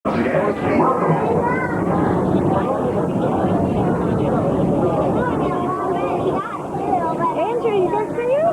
Andrew, you good for you?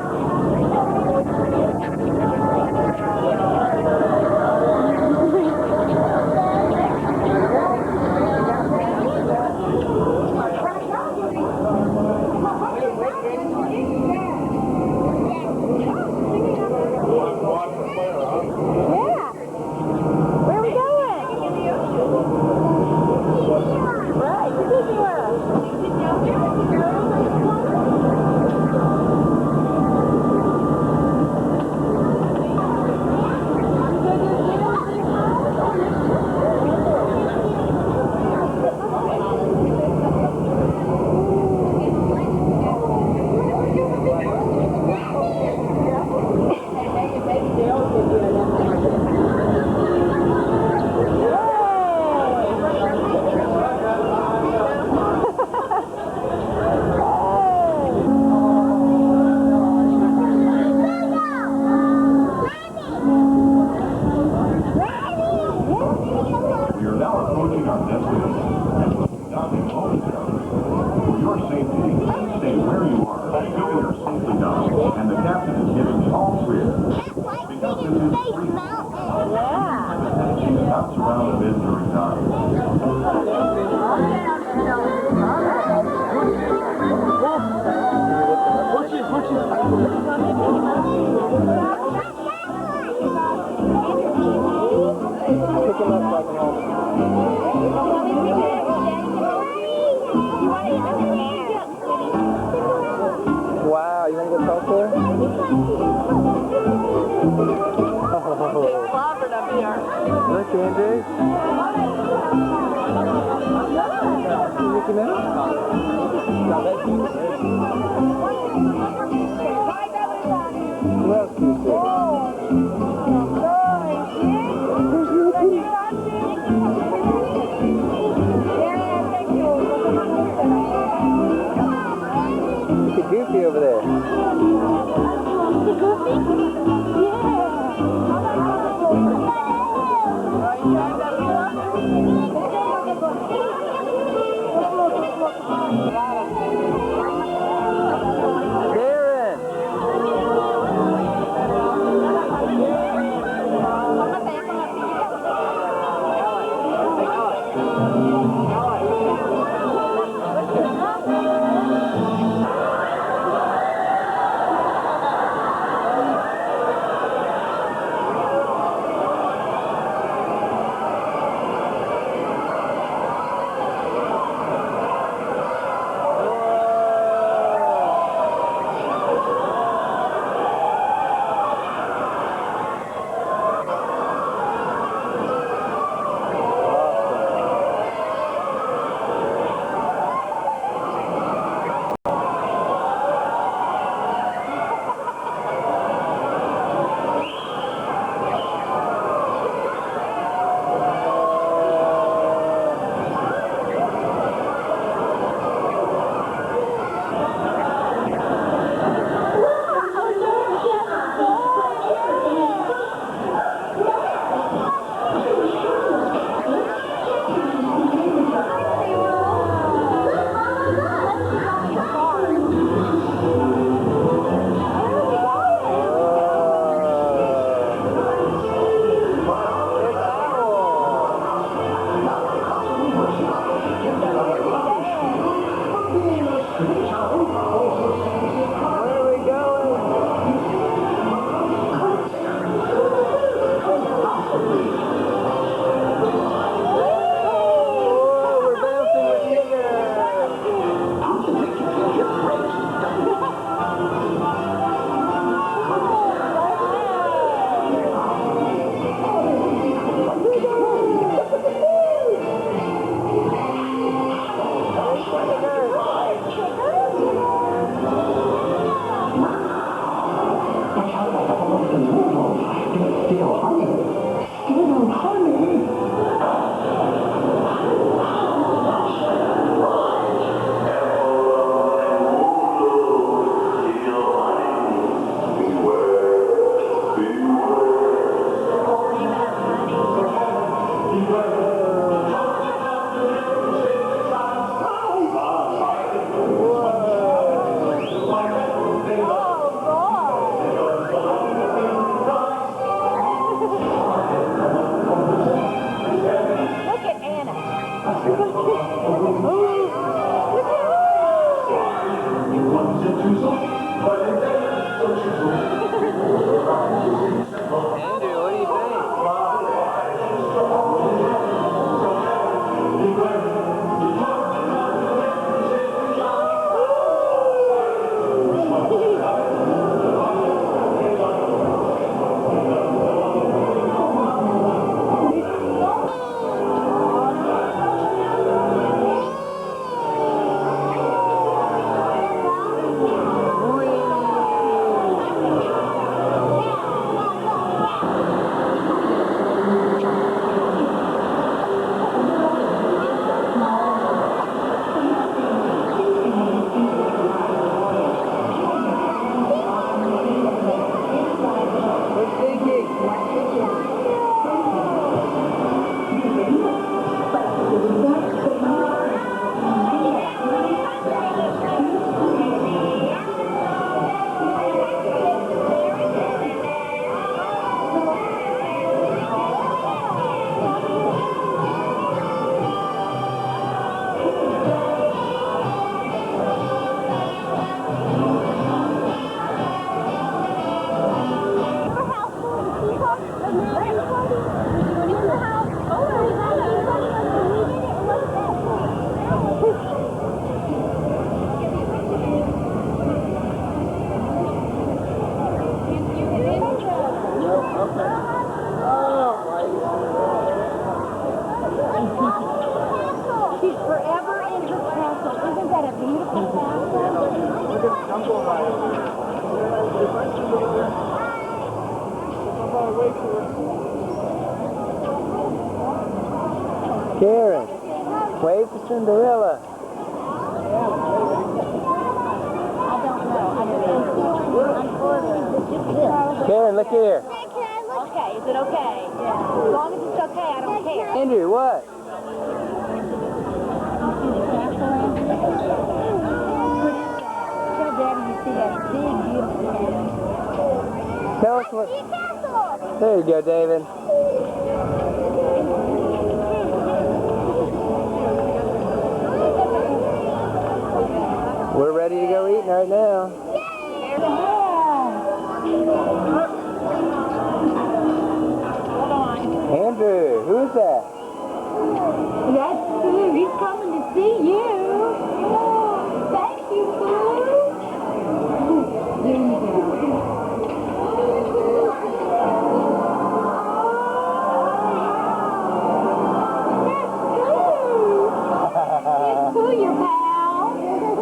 Wow, you want to go talk to her? Clobbered up here. Look, Andrew. You looking at? Who else do you see? Look at Goofy over there. Darren! Andrew, what do you think? She's forever in her castle. Isn't that a beautiful castle? Look at the temple right over there. Karen, wave to Cinderella. Karen, look here. Okay, is it okay? Yeah. As long as it's okay, I don't care. Andrew, what? Tell Daddy you see that big, beautiful castle. Tell us what... There you go, David. We're ready to go eating right now. Andrew, who is that? That's Boo. He's coming to see you. Thank you, Boo. There you go. That's Boo. Is Boo your pal?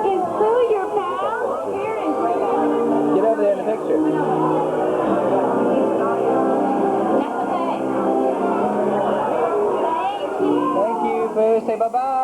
Is Boo your pal? Here and Get over there in the picture. Thank you, Boo. Say bye-bye.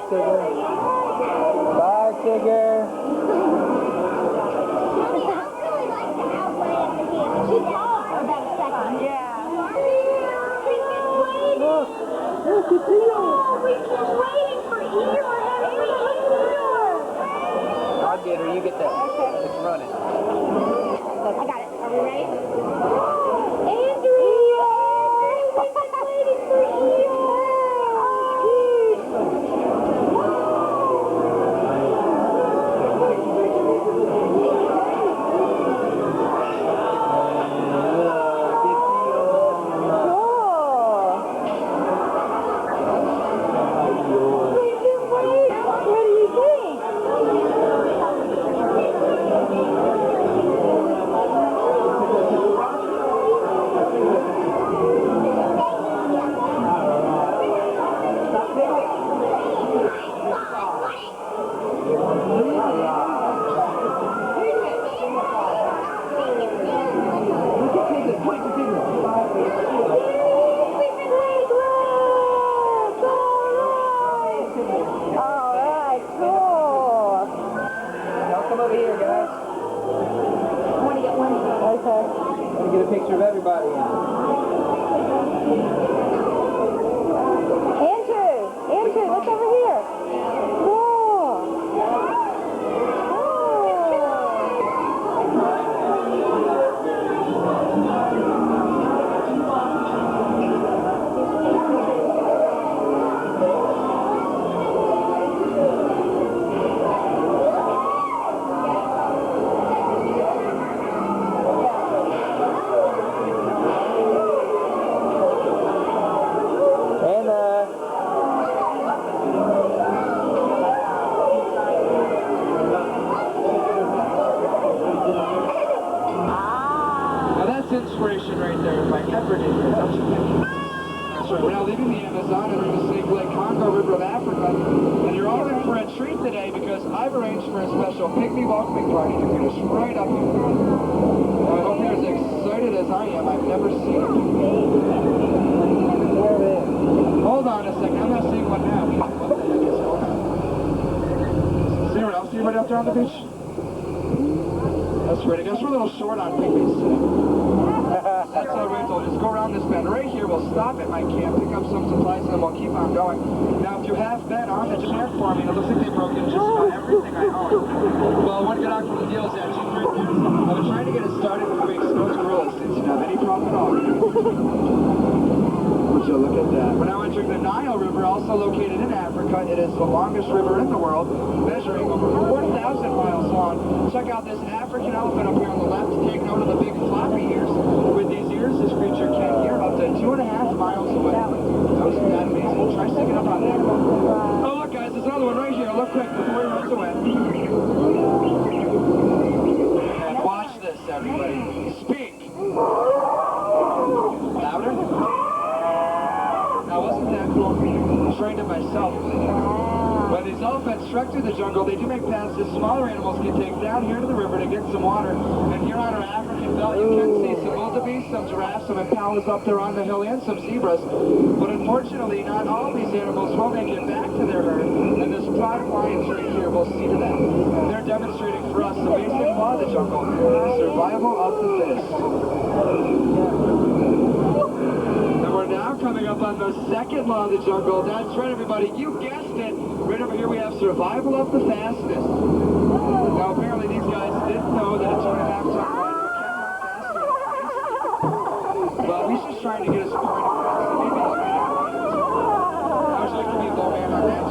Tigger. Bye, Tigger. She's off for about a second. Yeah. Look. Look, it's Eeyore. Oh, we've been waiting for Eeyore. I'll get her. You get that. Okay. It's running. I got it. Are we ready? Andrew! We've been waiting for Eeyore. Get a picture of everybody. Andrew, look over here. Cool. Inspiration right there by Apr2003. Don't you think? That's right. We're now leaving the Amazon and we're in the St. Congo River of Africa. And you're all in for a treat today because I've arranged for a special pygmy welcoming party to meet us right up here. Now, I hope you're as excited as I am. I've never seen it. Hold on a second. I'm not seeing one now. What the heck is going on? Is anyone else? Anybody up there on the beach? That's right. I guess we're a little short on pygmies today. That's all right, though. Just go around this bend. Right here, we'll stop at my camp, pick up some supplies, and then we'll keep on going. Now, if you have been on the check for me, it looks like they broke in just about everything I own. Well, one good for the deal is actually great news. I've been trying to get it started with big snow gorillas since you have any problem at all. Would you look at that? We're now entering the Nile River, also located in Africa. It is the longest river in the world, measuring over 4,000 miles long. Check out this African elephant up here on the left. Take note of the big floppy ears. With these ears, this creature can hear up to 2.5 miles away. Wasn't that amazing? Try sticking up on that. Oh, look, guys, there's another one right here. Look quick before he runs away. And watch this, everybody. Speak. Louder. Now, wasn't that cool? I trained it myself. When these elephants trek through the jungle, they do make passes smaller animals can take down here to the river to get some water. And here on our African belt, you can see some wildebeest, some giraffes, some impalas up there on the hill, and some zebras. But unfortunately, not all these animals will make it back to their herd. And this pride of lions right here will see to that. They're demonstrating for us the basic law of the jungle, the survival of the fittest. And we're now coming up on the second law of the jungle. That's right, everybody. You guessed it. Right over here we have survival of the fastest. Now, apparently these guys didn't know that a 2.5 ton rider can run faster than a Well, he's just trying to get us a point across. Maybe he'll get it. I was looking at low man on that.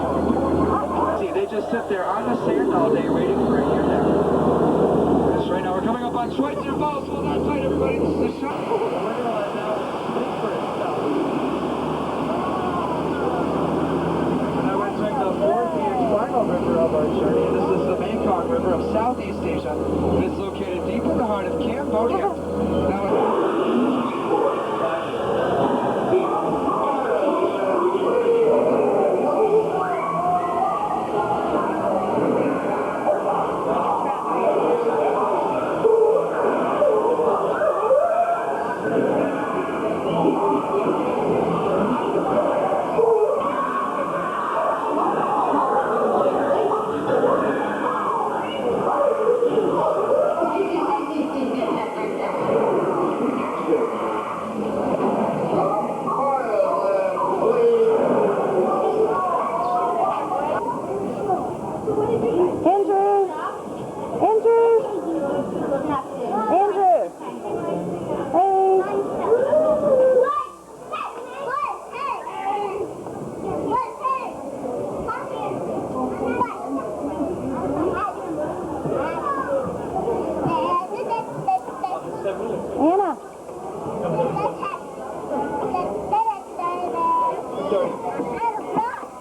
See, they just sit there on the sand all day waiting for a year now. That's right. Now we're coming up on Schweitzer Falls. Hold on tight, everybody. This is the shot. We're going to let now speak for itself. And I went to the fourth and final river of our journey. This is the Mekong River of Southeast Asia. It is located deep in the heart of Cambodia. Now, Tony.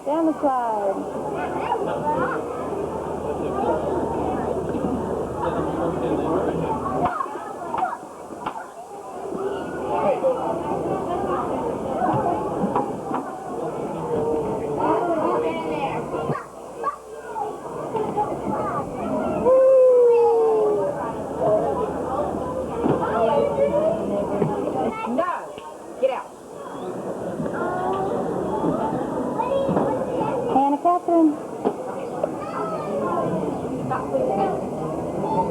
Down the side. No! Get out. Anna Catherine.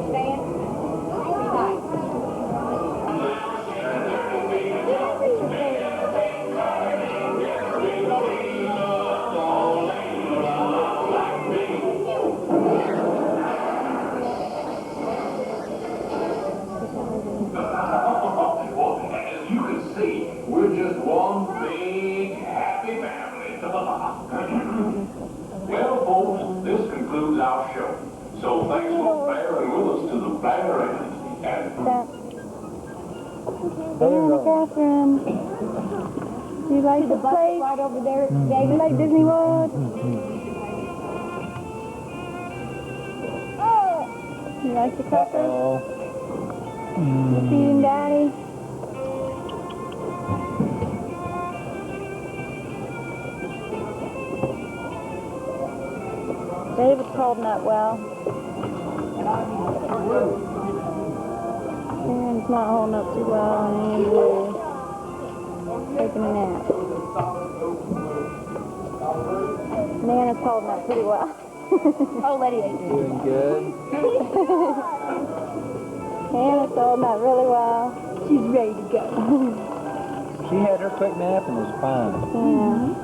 Stand. Nice. As you can see, we're just one big happy family. Well, folks, this concludes our show. So thanks for bearing with us to the better end. And Anna Catherine. You like the place? Right over there. You like Disney World? You like the crackers? You feeding Daddy? David's holding up well. Aaron's not holding up too well, and Andrew's taking a nap. Nana's holding up pretty well. Oh, Letty ain't Doing good. Hannah's holding up really well. She's ready to go. She had her quick nap and was fine. Yeah.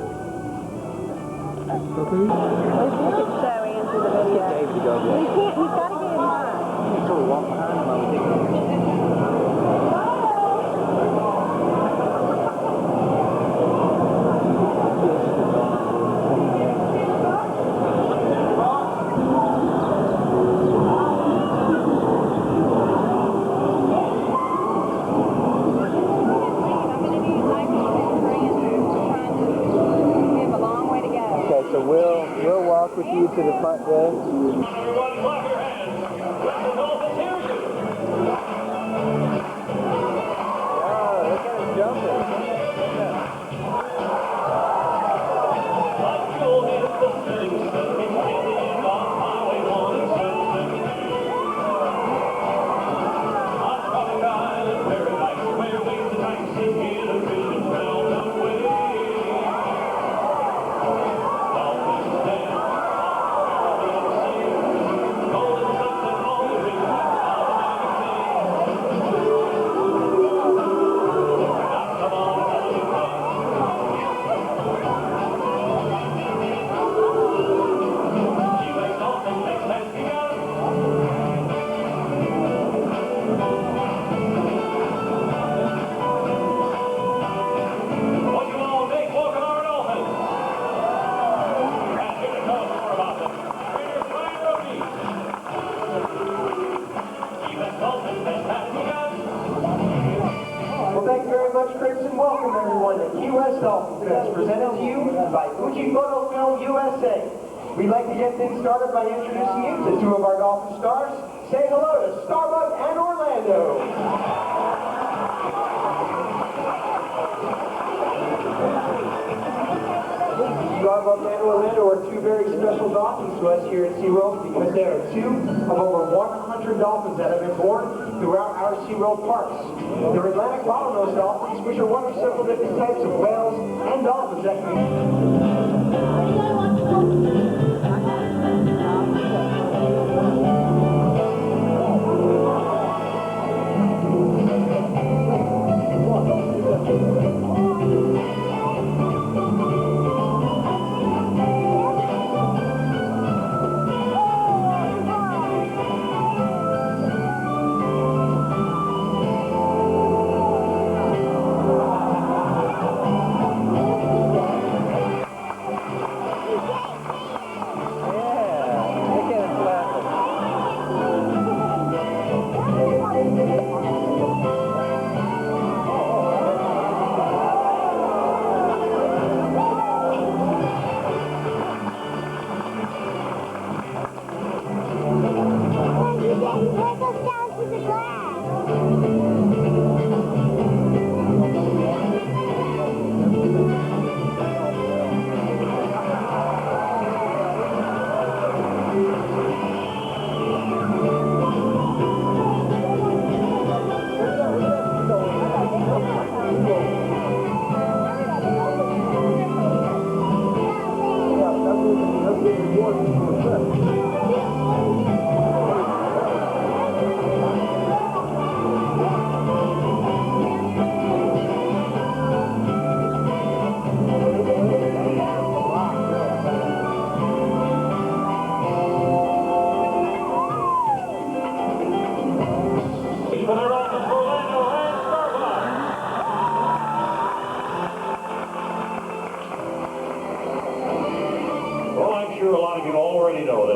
We could show Andrew the video. David to go He get it. can't, he's got to get in line. You sort of walk behind him. I would think. So we'll walk with you to the front desk. everyone clap your hands. Let the Dolphins hear you. Oh, look at him jumping. Fuel is the thing, it's heading on Highway 177. On Tropic Island Paradise, where waves the time sink in a vision round the way. Well, thank you very much, Chris, and welcome everyone to Key West Dolphin Fest, presented to you by Fuji Photo Film USA. We'd like to get things started by introducing you to two of our Dolphin stars. Say hello to Starbuck and Orlando. Starbuck and Orlando are two very special dolphins to us here at SeaWorld because they are two of over 100 dolphins that have been born throughout our SeaWorld parks. They're Atlantic bottlenose dolphins, which are one of several different types of whales and dolphins that can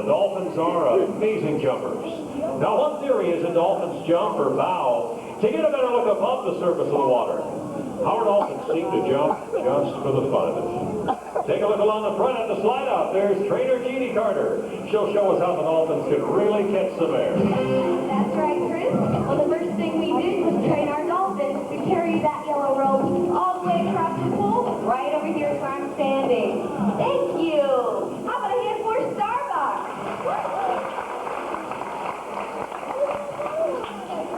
Dolphins are amazing jumpers. Now, one theory is that dolphins jump or bow to get a better look above the surface of the water. Our dolphins seem to jump just for the fun of it. Take a look along the front at the slide out. There's trainer Jeannie Carter. She'll show us how the dolphins can really catch some air. That's right, Chris. Well, the first thing we did was train our dolphins to carry that yellow rope all the way across the pool, right over here where I'm standing. Thank you. How about a hand for Starbucks?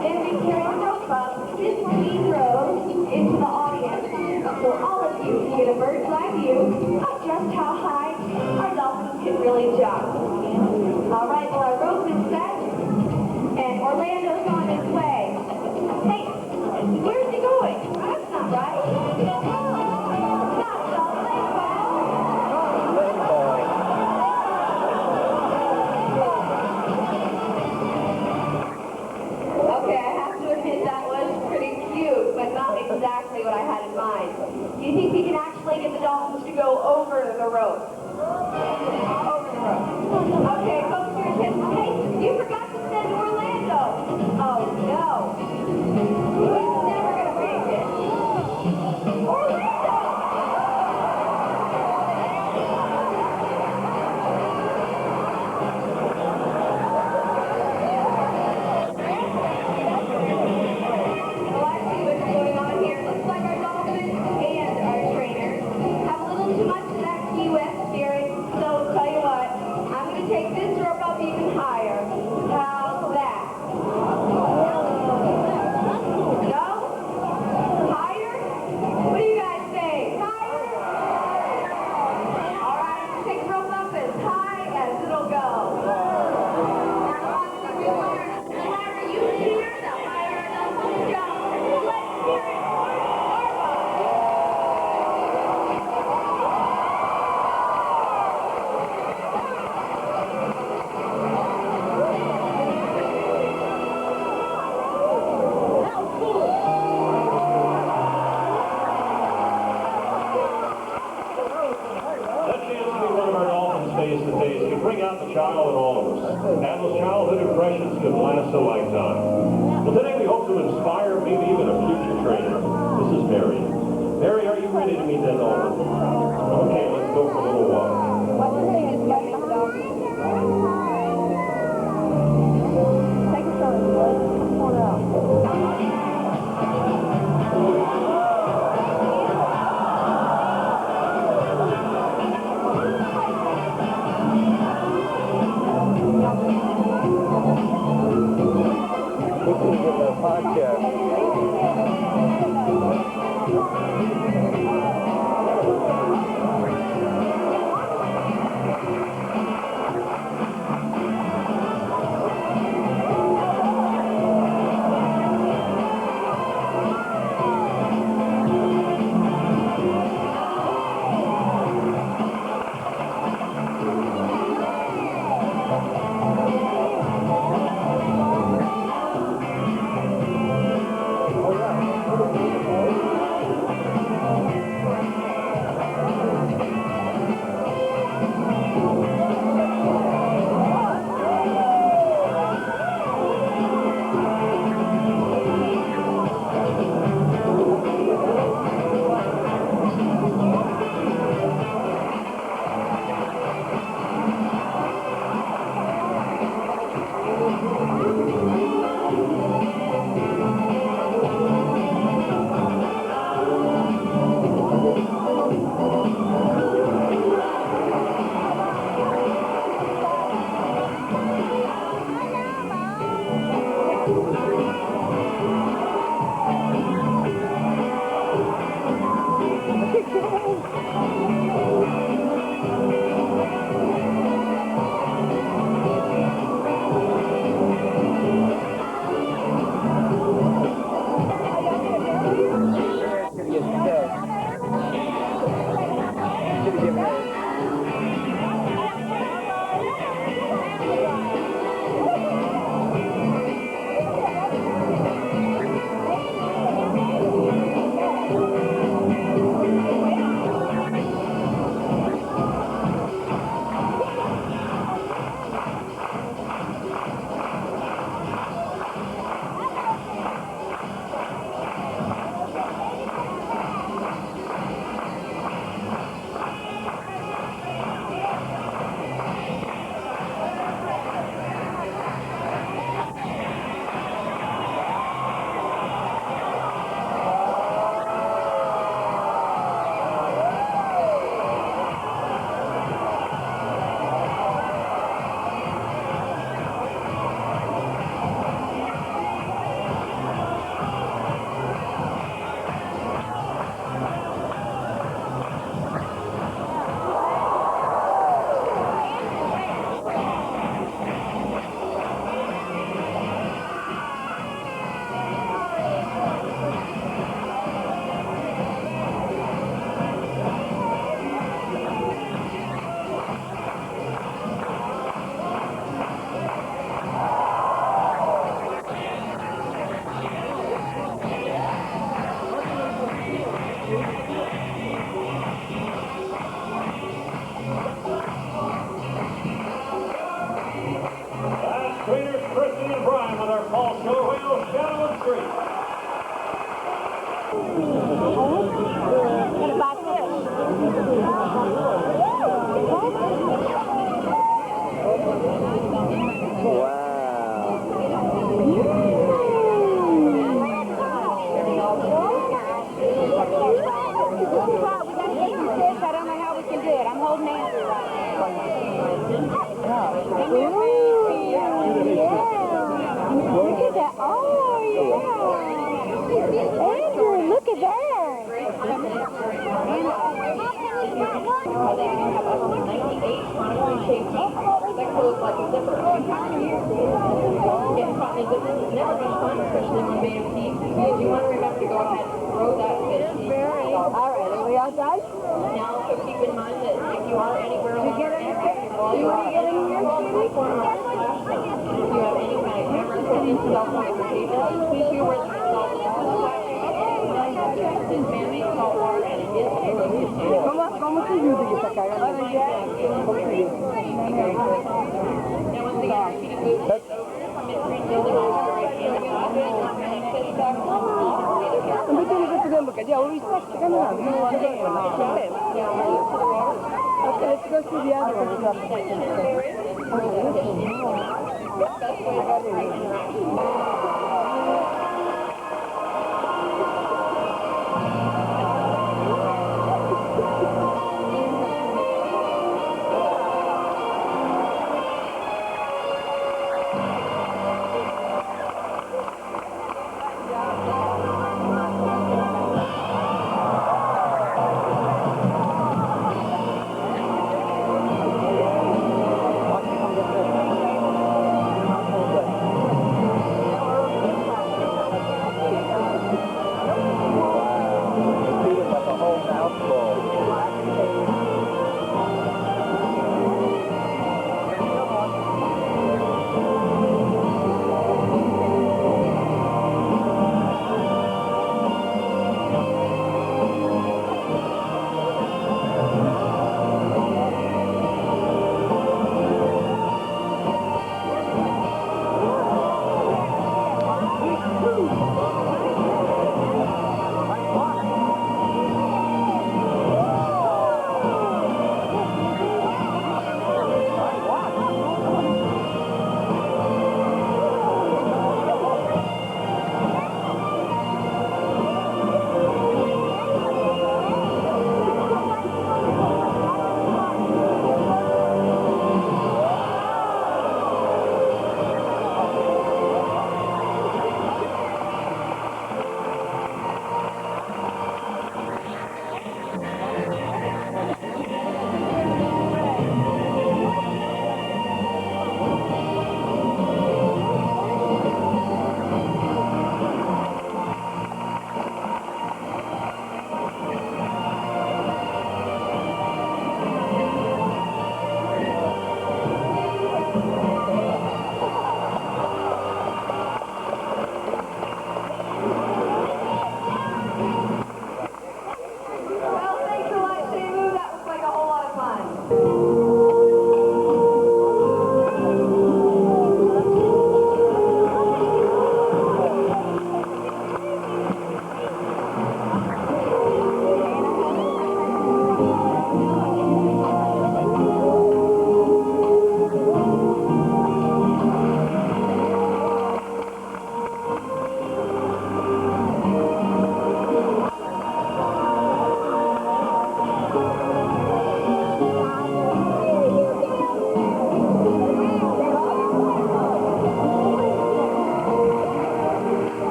Then we carry the rope up 15 rows into the audience, so all of you can get a bird's eye view of just how high our dolphins can really jump. All right, well, our rope is set, and Orlando's on his way. Hey, where's he going? That's not right. Not the lake ball. Okay, I have to admit that was pretty cute, but not exactly what I had in mind. Do you think we can actually get the dolphins to go over the rope? Over the rope. Okay, folks, your attention. Hey, you forgot to send Orlando. Oh, no. He's never going to make it. Orlando! Well, I see what's going on here. Looks like our dolphins and our trainers have a little too much of that Key West spirit. So, tell you what, I'm going to take this rope up even higher. How's that? No? Higher? What do you guys say? Higher? All right, I'm going to take the rope up as high as it'll go. The louder you cheer, the higher our dolphins jump. Let's hear it for That chance to meet one of our dolphins face to face can bring out the child in all of us. And those childhood impressions can last a lifetime. Well, today we hope to inspire maybe even a future trainer. This is Mary. Mary, are you ready to meet that dolphin? Okay, let's go for a little walk. Take a shot. Pull it out. I'm holding Andrew right now. Look at that. Oh, yeah. Andrew, look at that. That clothes like a zipper. Getting caught in a zipper is never much fun, especially when made of teeth. Because you want to remember to go ahead and throw that fish. All right, are we all done? Now, so keep in mind that if you are anywhere along the internet, while you are get in here, if you have any kind of camera equipment, cell phone applications, please be aware that your cell phone is flashing. This man-made salt water and it is supposed to Vamos a ayudar a sacar. Now, once again, repeated movements over from mid-screen building on the right hand side. And fish back on the Hindi ko nito sabihin mo kaya we start ka na. Okay, let's go to the other one.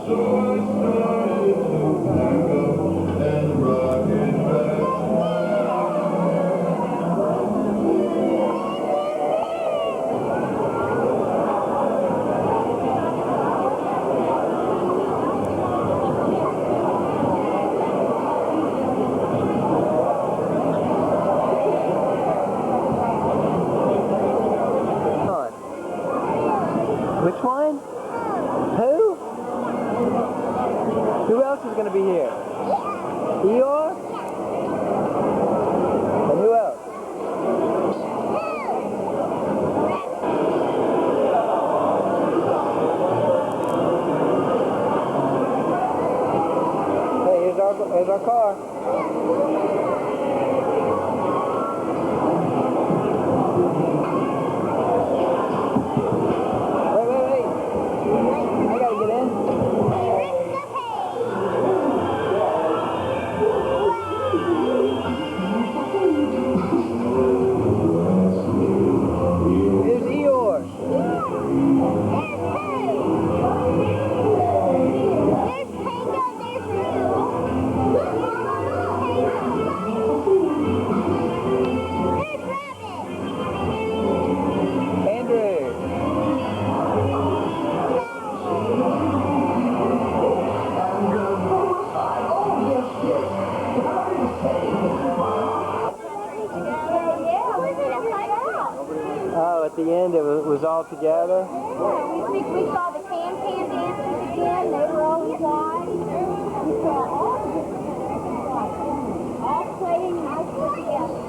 Which one? Who? Who else is going to be here? Eeyore? And who else? Hey, here's our car. I gotta get in. Here's Eeyore. Andrew. Oh, at the end it was all together? Yeah, we saw the can dancers again. They were all white. We saw all playing nicely together.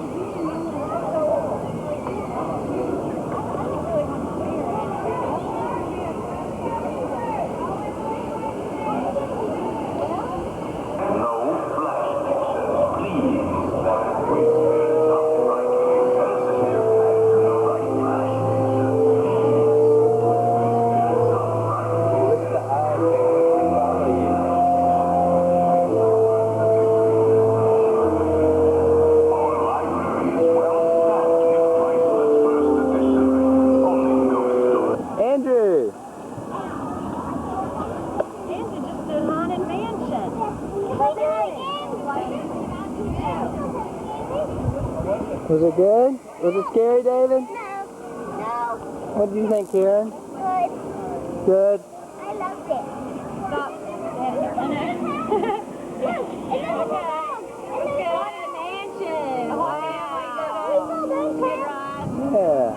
Andrew! Was it good? Was it scary, David? No. What did you think, Karen? Good. Good? I loved it. Stop. Mansion. Wow. Yeah.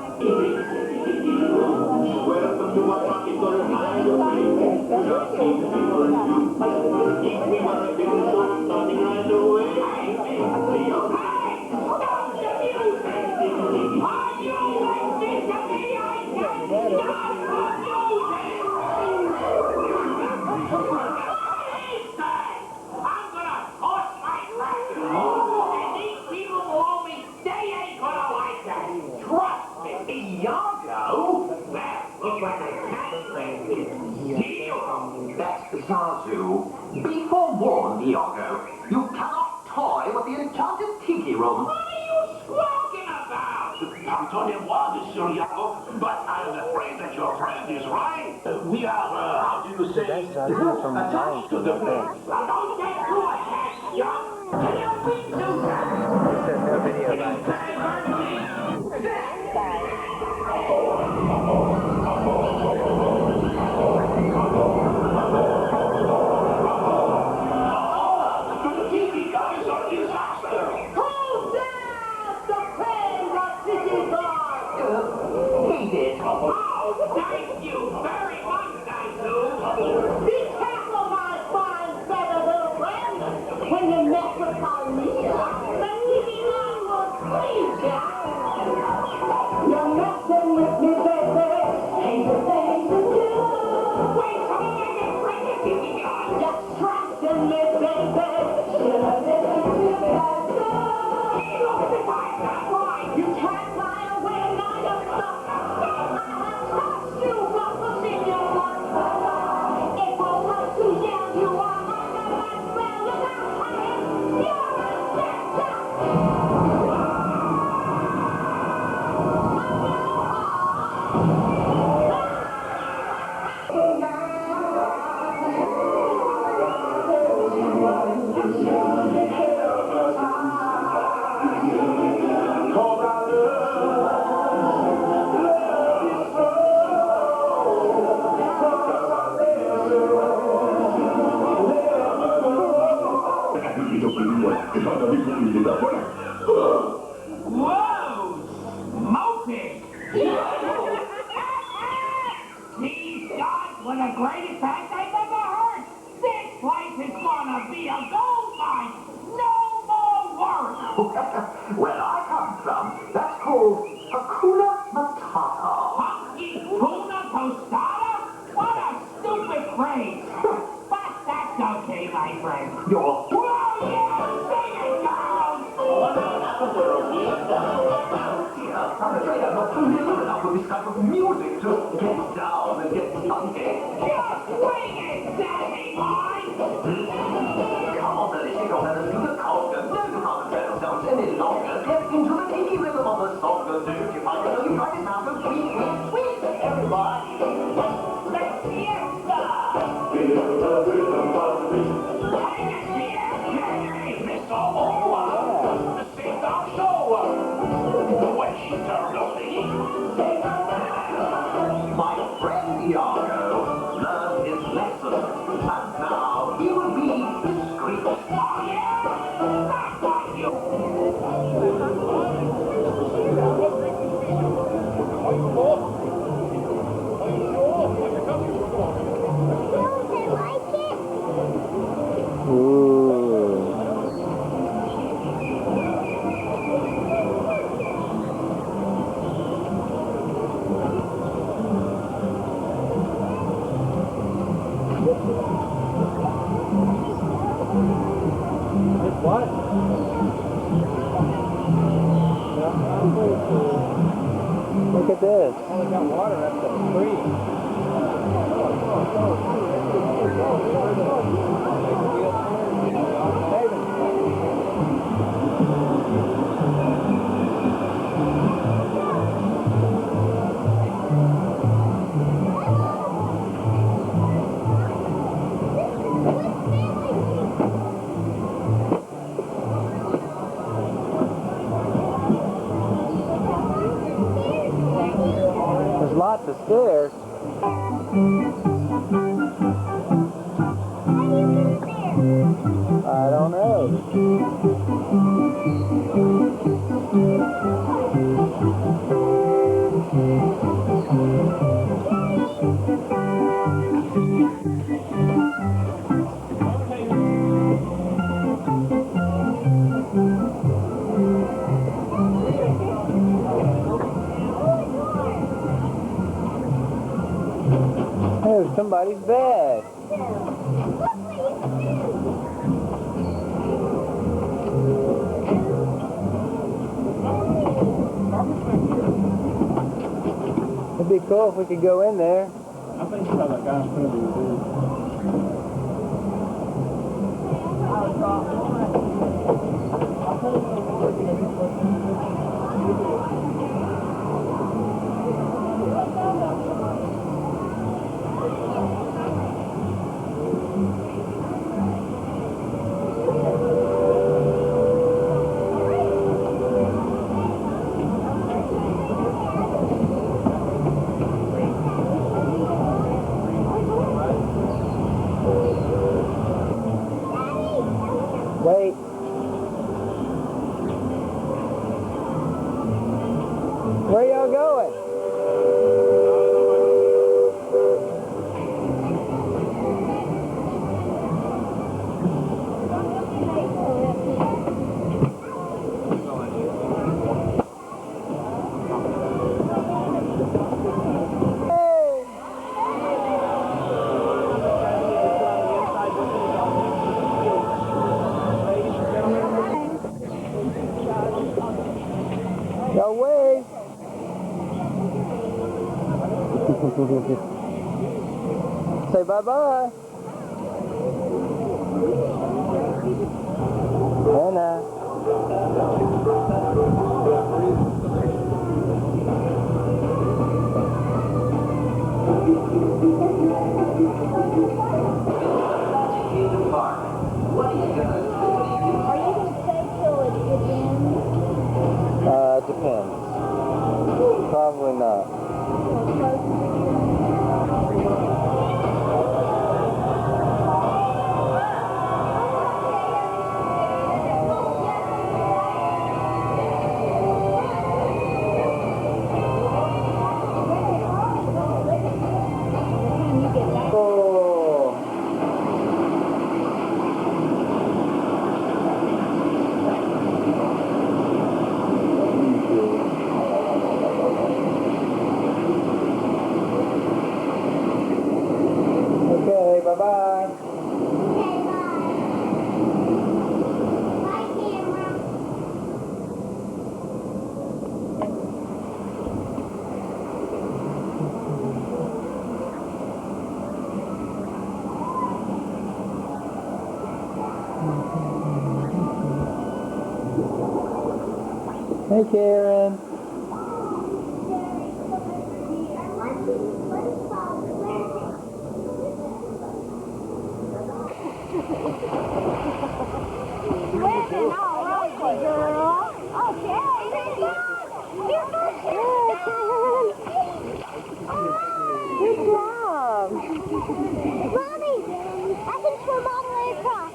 Be forewarned, Iago. You cannot toy with the enchanted tiki room. What are you squawking about? Antonio, Sir Iago, but I'm afraid that your friend is right. We are, how do you say, attached to the place. Don't get too attached, young. Can you be too bad? There's no video about it. Oh, thank you very much, Naisu. Be careful, my fine feather little friend, when you mess with Polynesian. The Tiki Man will freeze ya. You're messing with me, baby. Ain't the thing to do. Wait till I get ready, Tiki Man. You're trusting me, baby. Should have listened to that girl. Look, if I can fly, You can't fly away, now you're stuck. I have touched you, what was in your heart? It will hurt to yell you are under my spell. Look out, honey. You're a dead duck. Whoa! Smoking! These guys were the greatest act I've ever heard! This place is gonna be a gold mine! No more work! Where I come from, that's called Hakuna Matata. Hakuna Tostada? What a stupid phrase! But that's okay, my friend. You're... Whoa, yeah! Sing it, girls! I'm not familiar enough with this type of music to get down and get funky. Just swing it, Daddy boy! Come on, Daddy, you don't have to do the conga. No, you can't tell yourselves any longer. Get into the tiki rhythm of the songa, dude. You find it, you try it now, so sweet, sweet, sweet. Everybody, let's fiesta! Hey, Mr. Owa! The same dog show! When she turned on the heat. My friend Iago learned his lesson, and now he will be discreet. Oh, yeah? That's what you... What? Look at this. Oh, we got water up the tree. There's lots of stairs. I don't know. There's somebody's bed. It'd be cool if we could go in there. I think so, that guy's pretty good. Wait. Where y'all going? No way! Say bye-bye. Anna. Depends. Probably not. Bye-bye. Okay, bye. Bye, camera. Hey, Karen. Women, all right, girl. Okay. You're good job. Mommy, I can swim all the way across.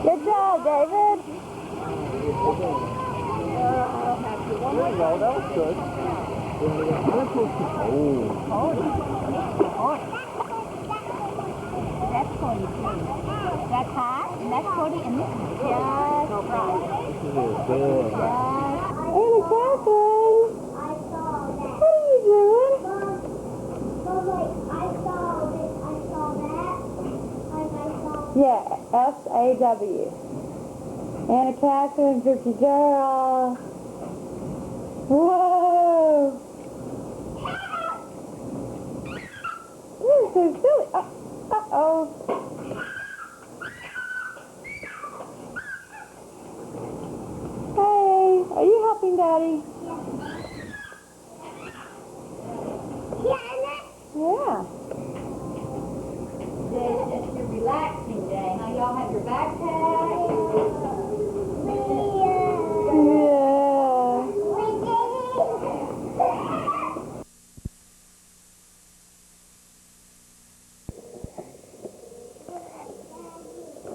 Good job, David. That was good. That's 42. That's high, and that's 40, and this is just right. Good. Anna Catherine! What are you doing? Yeah, S-A-W. Anna Catherine, pretty girl. Whoa! You're so silly. Uh-oh. Hey, are you helping Daddy? Yeah. Today's just your relaxing day. Now y'all have your backpack.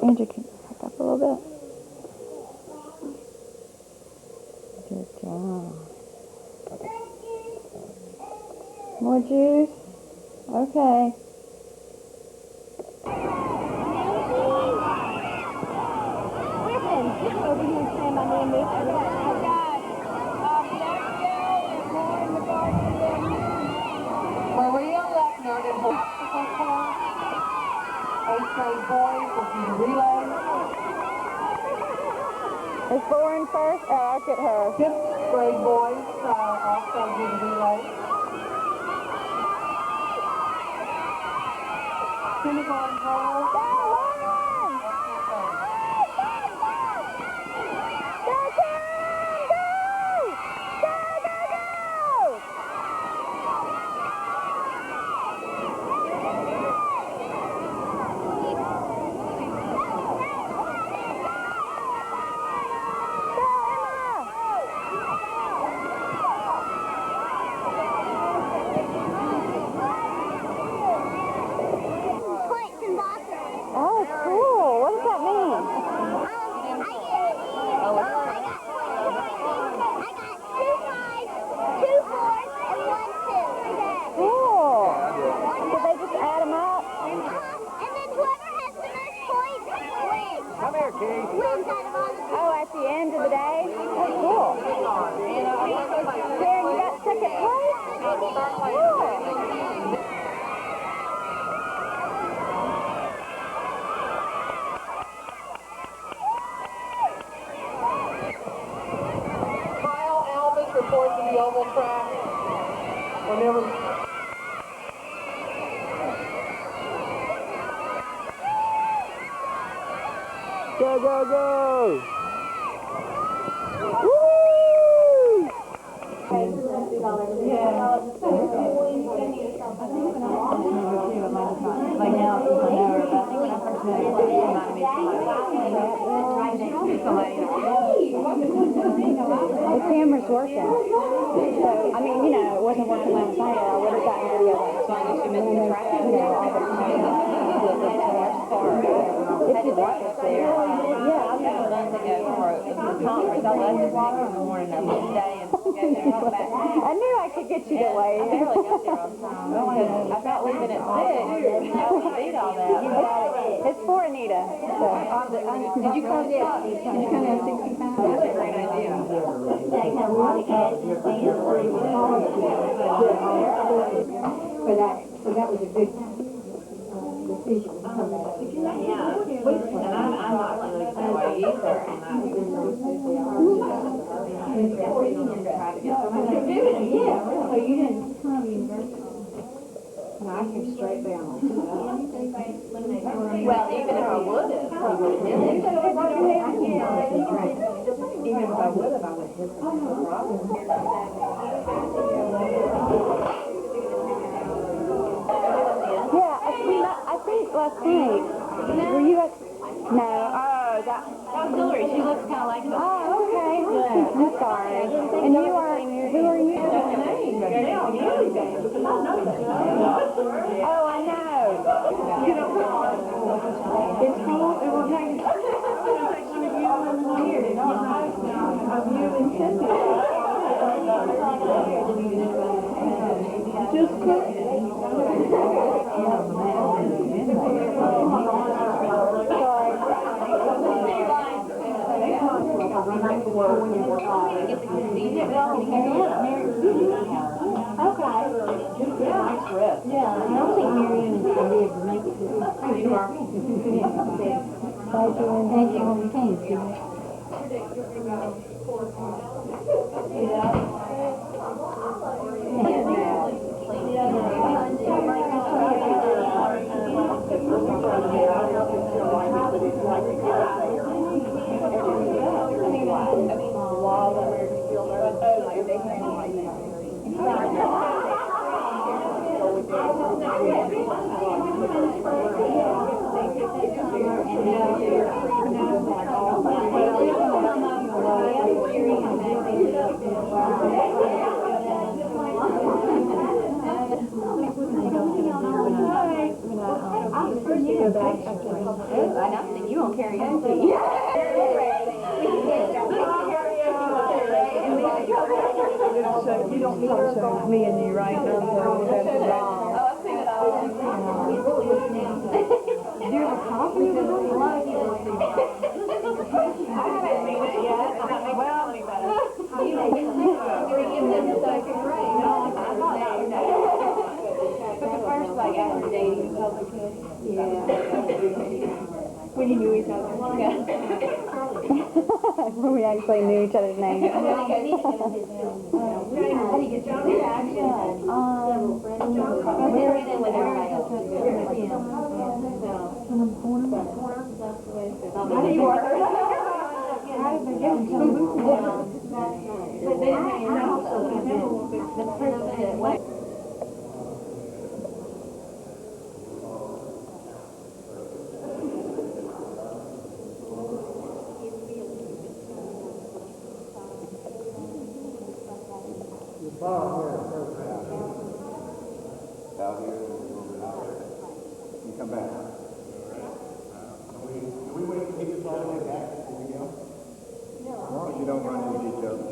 Andrew, can you back up a little bit? Good job. More juice? Okay. Listen, just over here and stand by me and move. Maria Lechner did her class. 8th grade boys will do the relay. Is Lauren first? Oh, I'll get her. 5th grade boys also do the relay. Kindergarten girls. Go, Lauren! Go, Karen! Go! Go, go, go! Oh, cool. What does that mean? Cool. Did they just add them up? Come here, Keith. Oh, at the end of the day? Oh, cool. Karen, you got second place? Cool. Kyle Alvis reports in the oval track. Whenever Go, go, go! Woo! Like now, since I know her, but I think when I first met her, she reminded me The camera's working. So, I mean, you know, it wasn't working last night, or I would have gotten video last night. She missed the traffic. It's right there. Yeah, I know. Months ago for a conference. I left at 6 in the morning of this day and go there and come back. I knew I could get you to wait. I barely got there on time. I felt leaving at 6. I would beat all that. You got it. It's for Anita. So. Did you come? Did you come in 65? That's a great idea. So that was a good decision. Yeah. And I'm not really that way either. Yeah. So you didn't come to university? No, I came straight down. Well, even if I would have, I would have. Even if I would have, I would have. Yeah, I think last night, were you at, no, oh, that was Hillary. She looks kind of like her. Oh, okay. Yeah. I'm sorry. And you are, who are you? Oh, I know. You don't know. It's cold. It will take you here. Of you and Cindy. Just you won't karaoke. So you don't know, so me and you right now. Oh, I think do you have a copy of it? I haven't seen it yet. Well, but the first, like, after dating publicly. Yeah. When you knew each other. Yeah. When we actually knew each other's names. Out here, you come back. Do we wait to get this all the way back before we go? No. As long as you don't run into each other,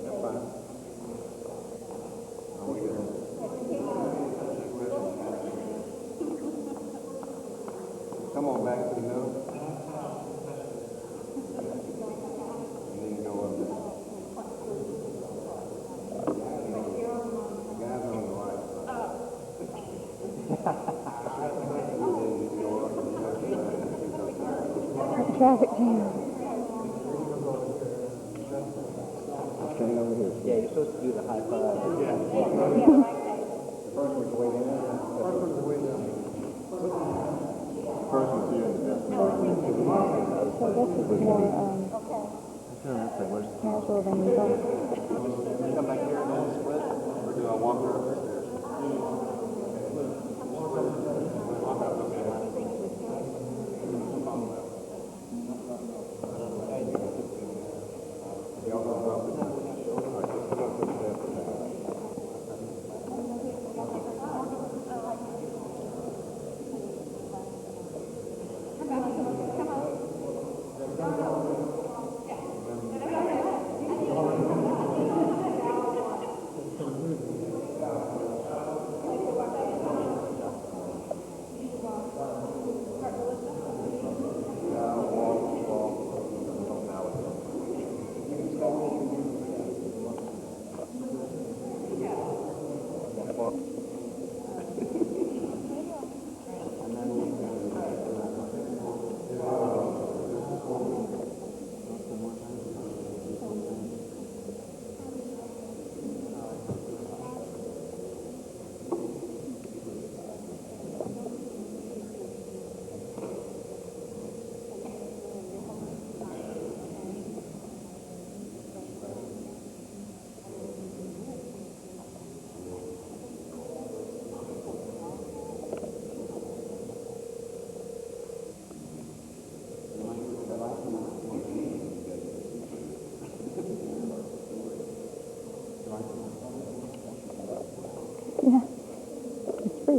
that's fine. Oh, we good. Come on back to the nose. And then go up there. Guys are on the right. Traffic jam. Stand over here. Yeah, you're supposed to do the high five. Yeah. The first one's way down. First one's way down. First one's here in the distance. So this is more, casual than you thought. Come back here and then split. We're doing a walk over the stairs. Walk up, okay.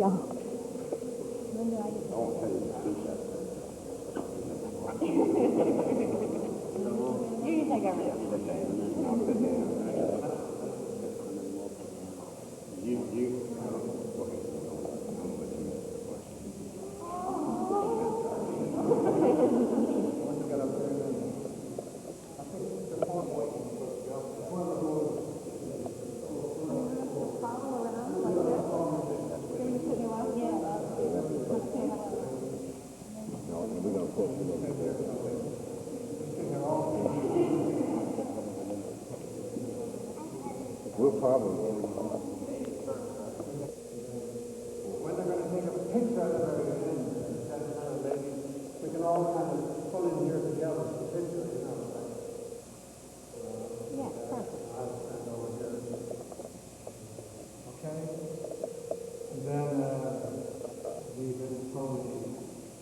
y'all. You take over there. We'll probably. When they're going to take a picture of it, we can all kind of pull in here together for the picture, you know. Yeah, perfect. Okay? And then we've been told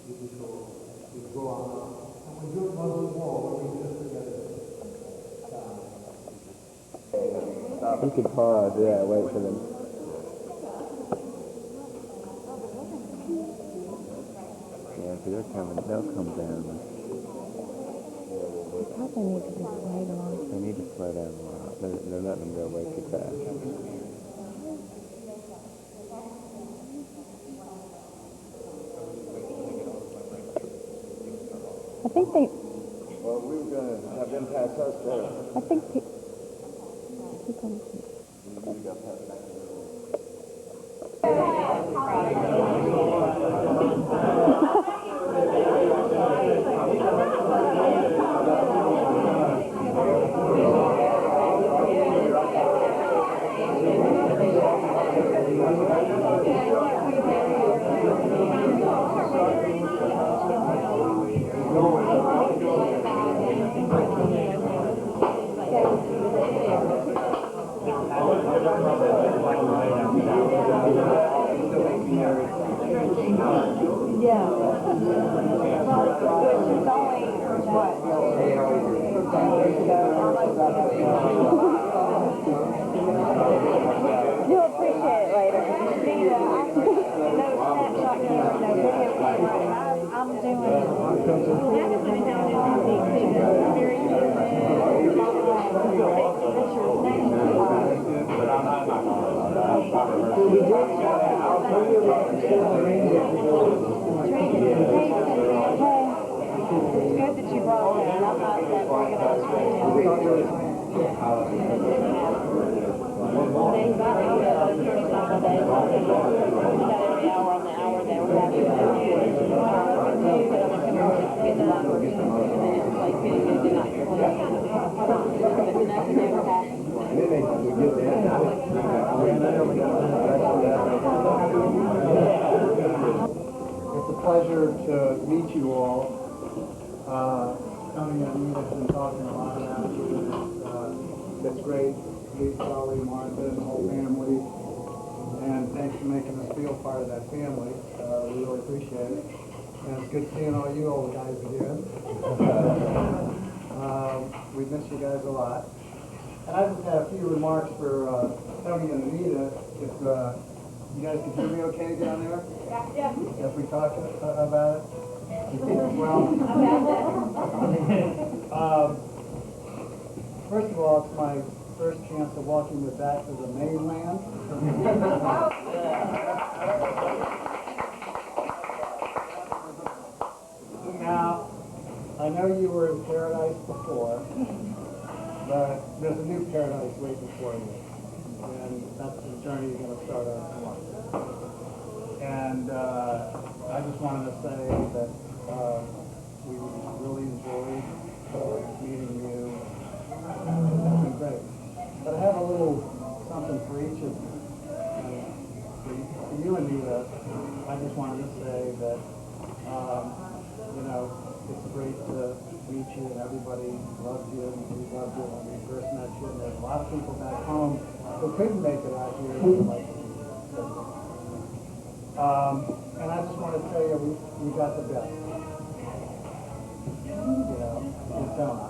we go on. And we do it once more when we just forget it. You could pause, yeah, wait for them. Yeah, if they're coming, they'll come down. I thought they need to be later on. They need to slow down a lot. They're letting them go way too fast. I think they, Well, we were going to have them pass us there. I think You got passed back. You'll appreciate it later. I'm doing It's good that you brought that. I'm not that organized right now. Every hour on the hour they were having It's a pleasure to meet you all. Tony and Anita have been talking a lot about you. It's great. Lee, Charlie, Martha, and the whole family. And thanks for making us feel part of that family. We really appreciate it. And it's good seeing all you old guys again. We miss you guys a lot. And I just had a few remarks for Tony and Anita. If you guys can hear me okay down there? Yeah. If we talk about it? Well, first of all, it's my first chance of walking you back to the mainland. Now, I know you were in paradise before, but there's a new paradise waiting for you. And that's the journey you're going to start on tomorrow. And I just wanted to say that we really enjoyed meeting you. It's been great. But I have a little something for each of you. For you, Anita, I just wanted to say that, you know, it's great to meet you, and everybody loves you, and we loved you when we first met you. And there's a lot of people back home who couldn't make it out here who would like to meet you. And I just want to tell you, we got the best. Yeah, you tell me.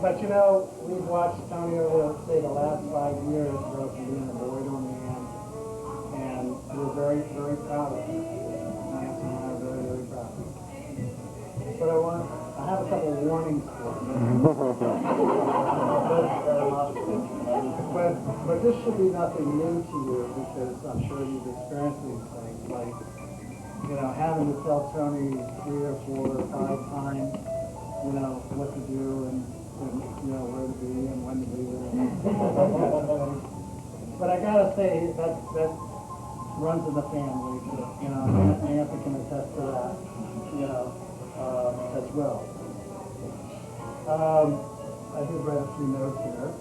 But you know, we've watched Tony over, say, the last 5 years grow from being a boy to a man, and we're very, very proud of him. Nancy and I are very, very proud of him. But I have a couple of warnings for you. But this should be nothing new to you, because I'm sure you've experienced these things, like, you know, having to tell Tony 3 or 4 or 5 times, you know, what to do and you know, where to be and when to be there. But I gotta say, that runs in the family, you know, Nancy can attest to that, you know, as well. I did write a few notes here.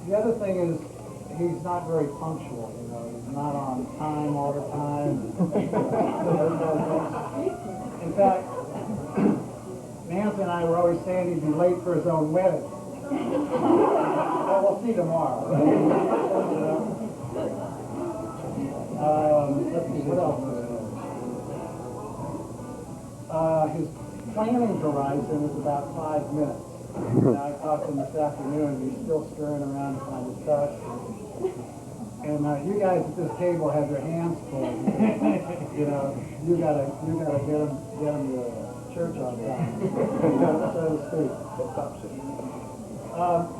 The other thing is, he's not very punctual, you know, he's not on time all the time. In fact, Nancy and I were always saying he'd be late for his own wedding. Well, we'll see tomorrow. Let's see, what else? His planning horizon is about 5 minutes. Now, I talked to him this afternoon, and he's still scurrying around trying to touch. And you guys at this table have your hands full. You know, you gotta get him to church on time, so to speak.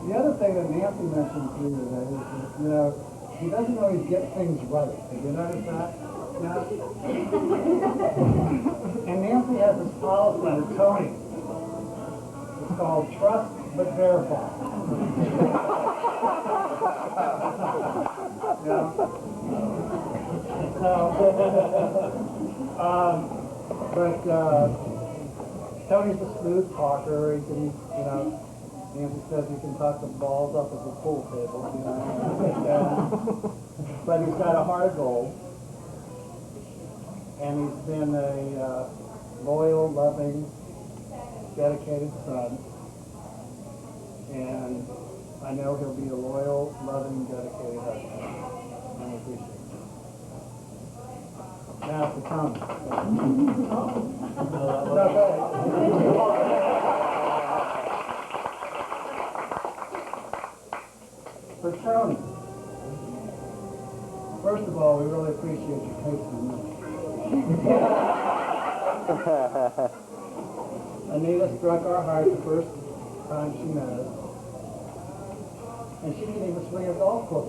The other thing that Nancy mentioned to you today is that, you know, he doesn't always get things right. Have you noticed that? Yeah. And Nancy has this policy with Tony. It's called trust but verify. Yeah. Tony's a smooth talker. He can, you know, Nancy says he can talk the balls up at the pool table, you know. But he's got a heart of gold. And he's been a loyal, loving, dedicated son. And I know he'll be a loyal, loving, dedicated husband. And we appreciate it. Now for Tony. For Tony, first of all, we really appreciate your taste in milk. Anita struck our heart the first time she met us. And she didn't even swing a golf club.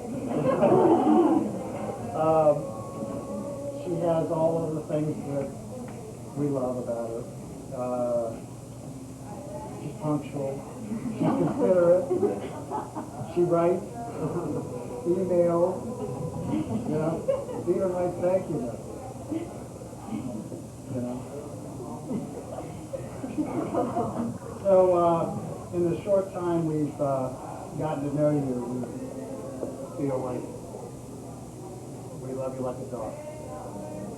She has all of the things that we love about her. She's punctual. She's considerate. She writes emails. You know, she even writes thank you notes. You know. So, in the short time we've gotten to know you, we feel like we love you like a dog.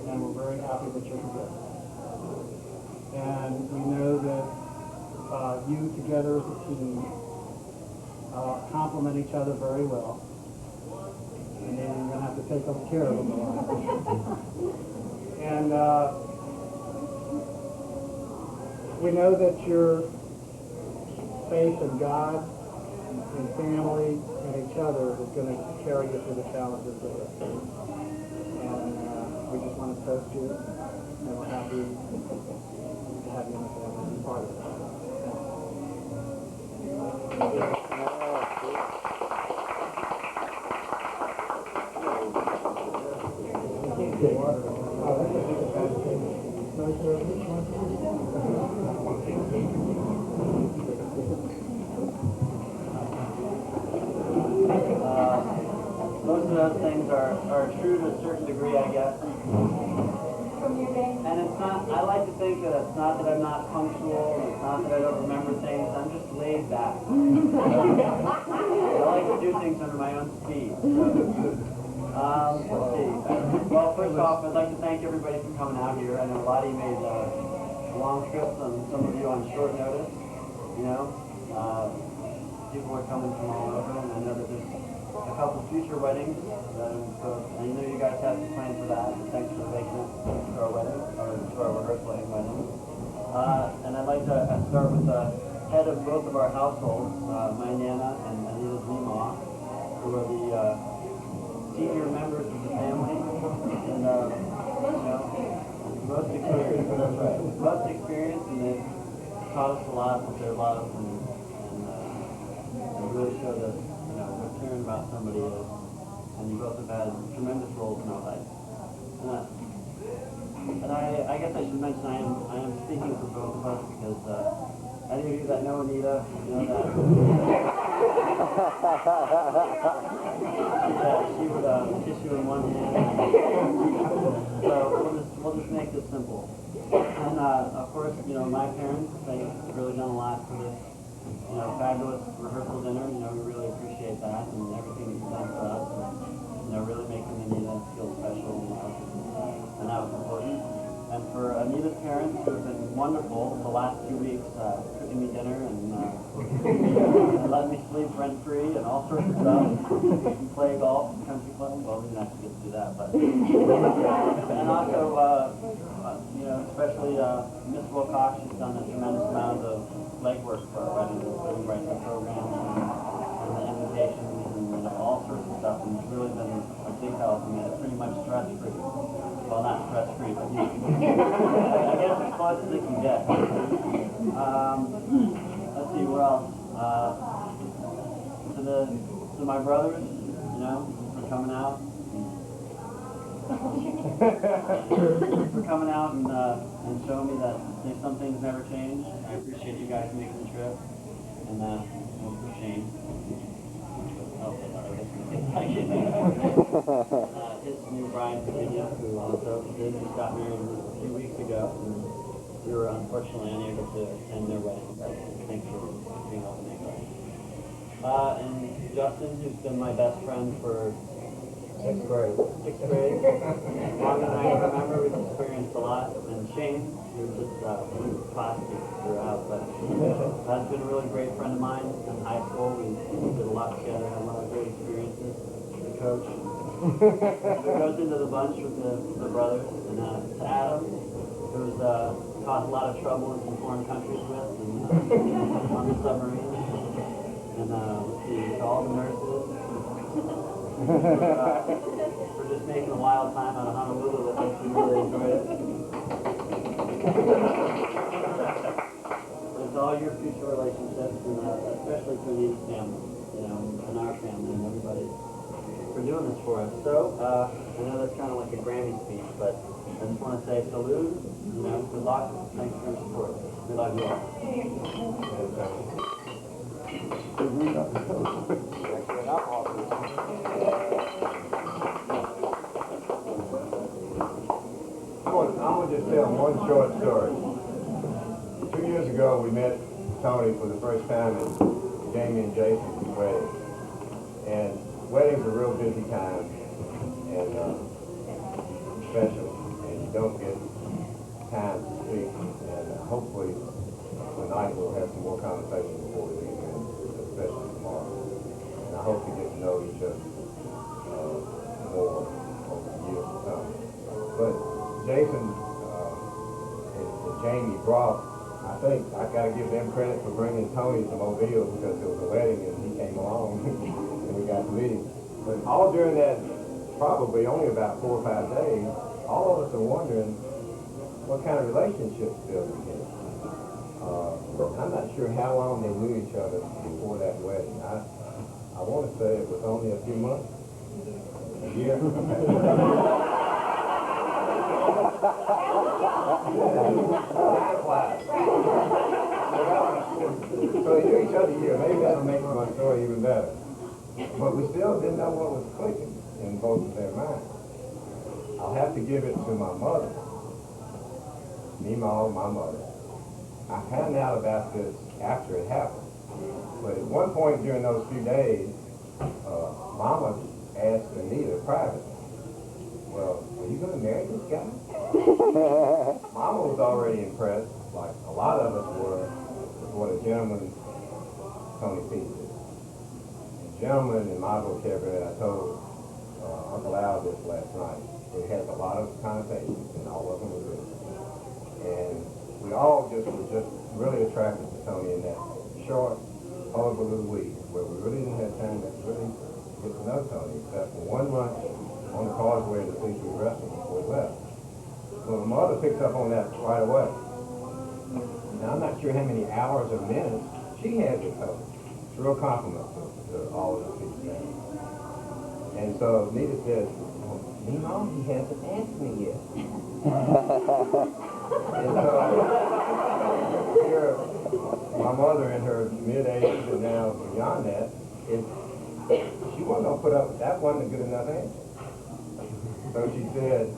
And we're very happy that you're together. And we know that you together as a team complement each other very well. And then you're going to have to take care of them a lot. And we know that your faith in God and family and each other is going to carry you through the challenges of this. And we just want to toast you, and we're happy to have you in the family and part of it. Most of those things are true to a certain degree, I guess. And it's not, I like to think that it's not that I'm not punctual, it's not that I don't remember things, I'm just laid back. I like to do things under my own speed. Let's see. Well, first off, I'd like to thank everybody for coming out here. I know a lot of you made long trips, and some of you on short notice, you know. People are coming from all over, and I know that there's a couple future weddings, so I know you guys have to plan for that. Thanks for making it to our wedding, or to our rehearsal wedding. And I'd like to start with the head of both of our households, my Nana and Anita's Mima, who are the senior members of the family, and most experienced. That's right. Most experienced, and they've taught us a lot with their love, and really showed us, what caring about somebody is. And you both have had tremendous roles in our life. And I guess I should mention I am speaking for both of us because any of you that know Anita, know that she would kiss you in one hand. So we'll just make this simple. And of course, my parents, they've really done a lot for this, fabulous rehearsal dinner. We really appreciate that and everything that you've done for us. And, really making Anita feel special and loved. And that was important. And for Anita's parents, who've been wonderful the last 2 weeks, cooking me dinner and letting me sleep rent-free and all sorts of stuff. And play golf and country club. Well, we didn't actually get to do that, but... and also, especially Miss Wilcox, she's done a tremendous amount of legwork for our wedding, including writing the programs and the invitations and all sorts of stuff. And it's really been a big help. I mean, it's pretty much stress-free. Well, not stress-free, but I guess as close as it can get. Let's see, what else? To my brothers, for coming out. For coming out and showing me that some things never change. I appreciate you guys making the trip. And for Shane. His new bride, Virginia, who also just got married a few weeks ago. And we were unfortunately unable to attend their wedding, but thanks for being able to make it. And Justin, who's been my best friend for 6th grade. Longer than I can remember, we've experienced a lot. And Shane, who's just classy throughout, but has been a really great friend of mine in high school. We did a lot together, had a lot of great experiences. The coach who goes into the bunch with the brothers, and to Adam, who's caused a lot of trouble in some foreign countries with, and on the submarine. And let's see, to all the nurses. For just making a wild time out of Honolulu with us. We really enjoyed it. And to all your future relationships, and especially to Anita's family, and our family, and everybody for doing this for us. So, I know that's kind of like a Grammy speech, but I just want to say salute, good luck, thanks for your support. We love you all. I'm going to just tell one short story. 2 years ago, we met Tony for the first time at Jamie and Jason's wedding. And weddings are a real busy time and special, and you don't get time to speak. And hopefully tonight we'll have some more conversation before we leave, and especially tomorrow. And I hope you get to know each other more over the years to come. But Jason and Jamie brought, I think I got to give them credit for bringing Tony to Mobile because it was a wedding and he came along and we got to meet him. But all during that, probably only about 4 or 5 days, all of us are wondering what kind of relationships they'll begin. I'm not sure how long they knew each other before that wedding. I want to say it was only a few months, a year. So they knew each other a year. Maybe that'll make my story even better. But we still didn't know what was clicking in both of their minds. I'll have to give it to my mother. Mima, my mother. I found out about this after it happened. But at one point during those few days, Mama asked Anita privately, well, are you going to marry this guy? Mama was already impressed, like a lot of us were, with what a gentleman Tony P did. A gentleman in my vocabulary, I told Uncle Al this last night. It has a lot of connotations, and all of them are good. And we all just were just really attracted to Tony in that short, horrible little week where we really didn't have time to really get to know Tony except for one lunch on the causeway in the seafood restaurant before we left. So my mother picked up on that right away. Now, I'm not sure how many hours or minutes she had with Tony. It's a real compliment to all of the people there. And so Nita says, well, Mom, he hasn't asked me yet. And so here, my mother in her mid-80s and now beyond that, she wasn't going to put up with that. Wasn't a good enough answer. So she said,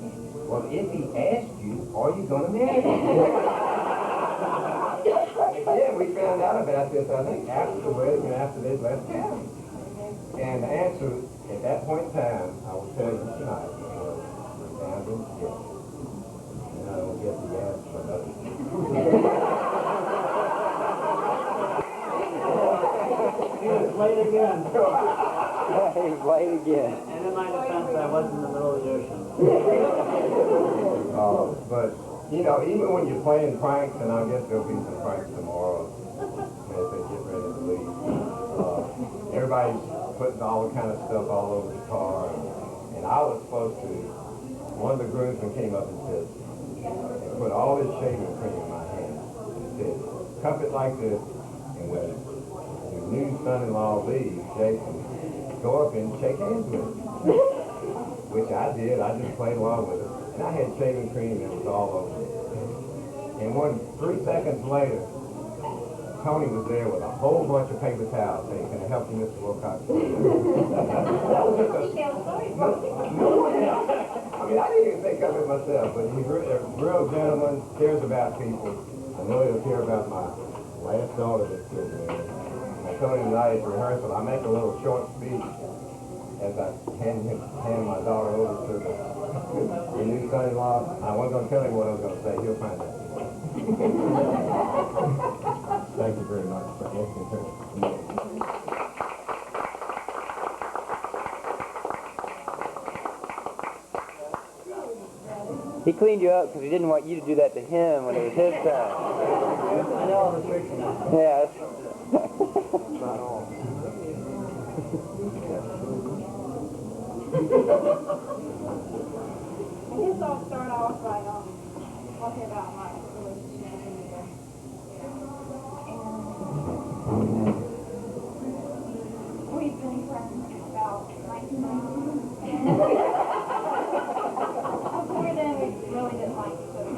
well, if he asked you, are you going to marry him? Yeah, we found out about this, I think, after the wedding and after they left town. And the answer at that point in time, I will tell you tonight, was resounding yes. And I don't get the yes for nothing. He was late again. He was late again. And in my defense, I was in the middle of the ocean. But, you know, even when you're playing pranks, and I guess there'll be some pranks tomorrow as they get ready to leave, everybody's putting all the kind of stuff all over the car. And I was supposed to, one of the groomsmen came up and said, and put all this shaving cream in my hand. He said, cup it like this, and when your new son-in-law leaves, Jason, go up and shake hands with him. Which I did. I just played along with it. And I had shaving cream that was all over it. And 3 seconds later, Tony was there with a whole bunch of paper towels saying, can I help you, Mr. Wilcox? That was just a... I mean, I didn't even think of it myself, but he's a real gentleman, cares about people. I know he'll care about my last daughter that's sitting there. I told him tonight at rehearsal, I make a little short speech as I hand my daughter over to the new son-in-law. I wasn't going to tell him what I was going to say. He'll find out. Thank you very much for asking her. He cleaned you up because he didn't want you to do that to him when it was his time. I know all the tricks now. Yes. Not all. I guess I'll start off by talking about my relationship with Anita. And we've been friends since about 1992. Before then, we really didn't like each other.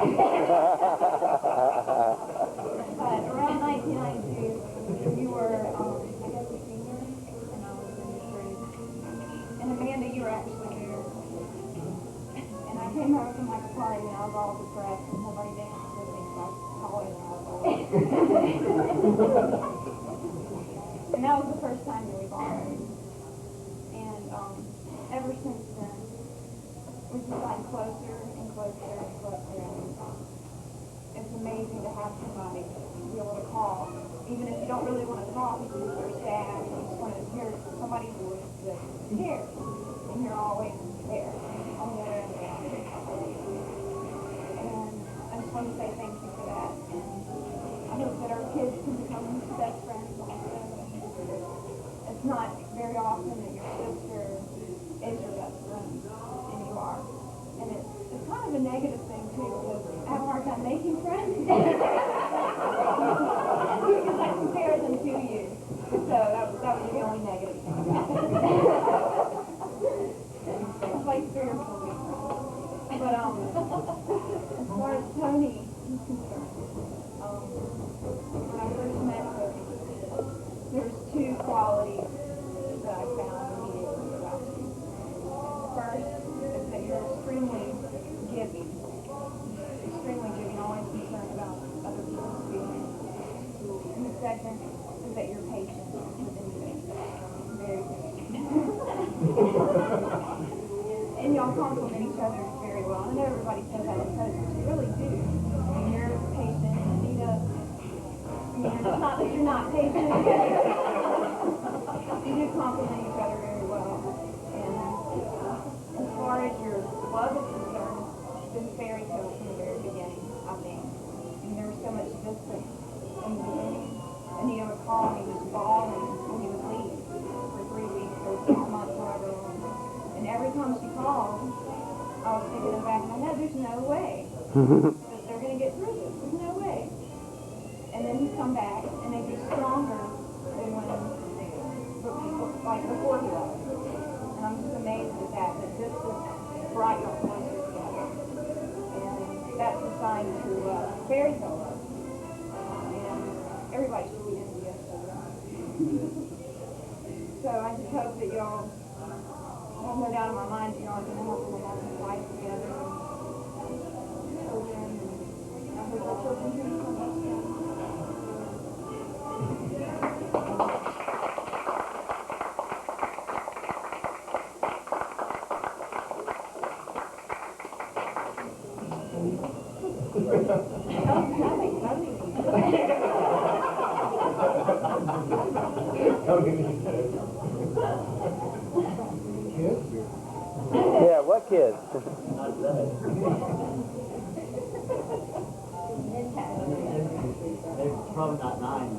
But around 1992, you were, I guess, a senior, and I was in the grade. And Amanda, you were actually there. And I came over from like a party and I was all depressed and nobody danced with me because I was taller than I was old. And that was the first time that we bonded. And ever since then, we've gotten closer and closer and closer. And it's amazing to have somebody to be able to call. Even if you don't really want to talk, if you're sad, you just want to hear somebody's voice that cares. And you're always there on the other end of it. And I just want to say thank you for that. And I hope that our kids can become best friends also. It's not very often that your sister is your best friend, and you are. And it's kind of a negative thing too, because I have a hard time making friends. Because I compare them to you. So that was the only negative thing about it. It's like 3 or 4 weeks. But as far as Tony is concerned, when I first met her, there's 2 qualities that I found immediately about you. First is that you're extremely giving. Extremely giving, always concerned about other people's feelings. And the second is that you're patient with anything. Very patient. And y'all compliment each other very well. I know everybody says that because you really do. I mean, you're patient, Anita. I mean, it's not that you're not patient. You do compliment each other very well. And as far as your love is concerned, it's been fairy tale from the very beginning, I think. And there's Because they're going to get through this. There's no way. And then you come back, and they get stronger than when, like before he left. And I'm just amazed at that this brought y'all closer together. And that's a sign to fairy tale love. And everybody's really envious of that. So I just hope that y'all, there's no doubt in my mind that y'all are going to have a long life together. And children, and I hope our children can come up together. Yeah, what kids? They're probably not 9.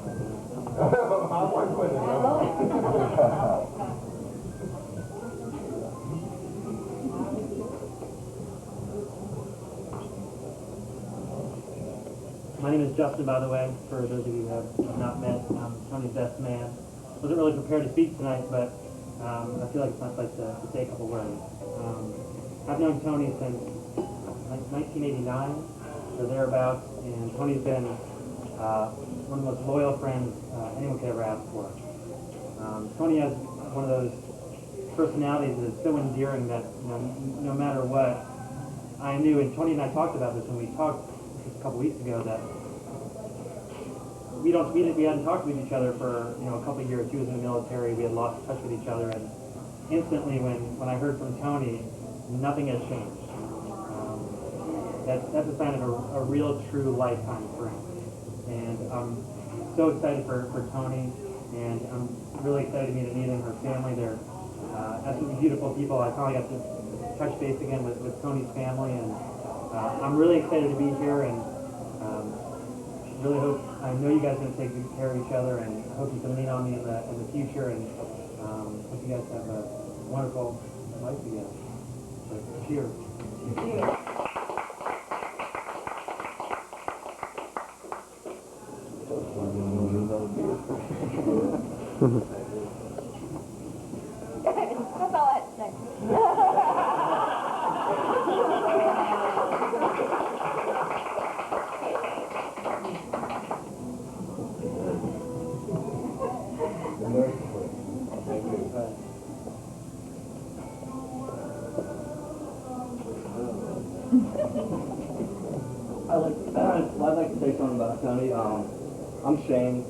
My name is Justin, by the way, for those of you who have not met. I'm Tony's best man. Wasn't really prepared to speak tonight, but I feel like it's my place to say a couple words. I've known Tony since 1989, or thereabouts, and Tony's been one of the most loyal friends anyone could ever ask for. Tony has one of those personalities that is so endearing that no matter what, I knew, and Tony and I talked about this when we talked just a couple weeks ago, that we hadn't talked with each other for a couple of years. He was in the military. We had lost touch with each other, and instantly when I heard from Tony, nothing has changed. That's a sign of a real, true lifetime friend. And I'm so excited for Tony, and I'm really excited to meet Anita and her family. They're absolutely beautiful people. I finally got to touch base again with Tony's family, and I'm really excited to be here, and really hope, I know you guys are going to take good care of each other, and I hope you can lean on me in the future, and hope you guys have a wonderful life together. So, cheers. That's all I had to say. I'd like to say something about Tony. I'm Shane.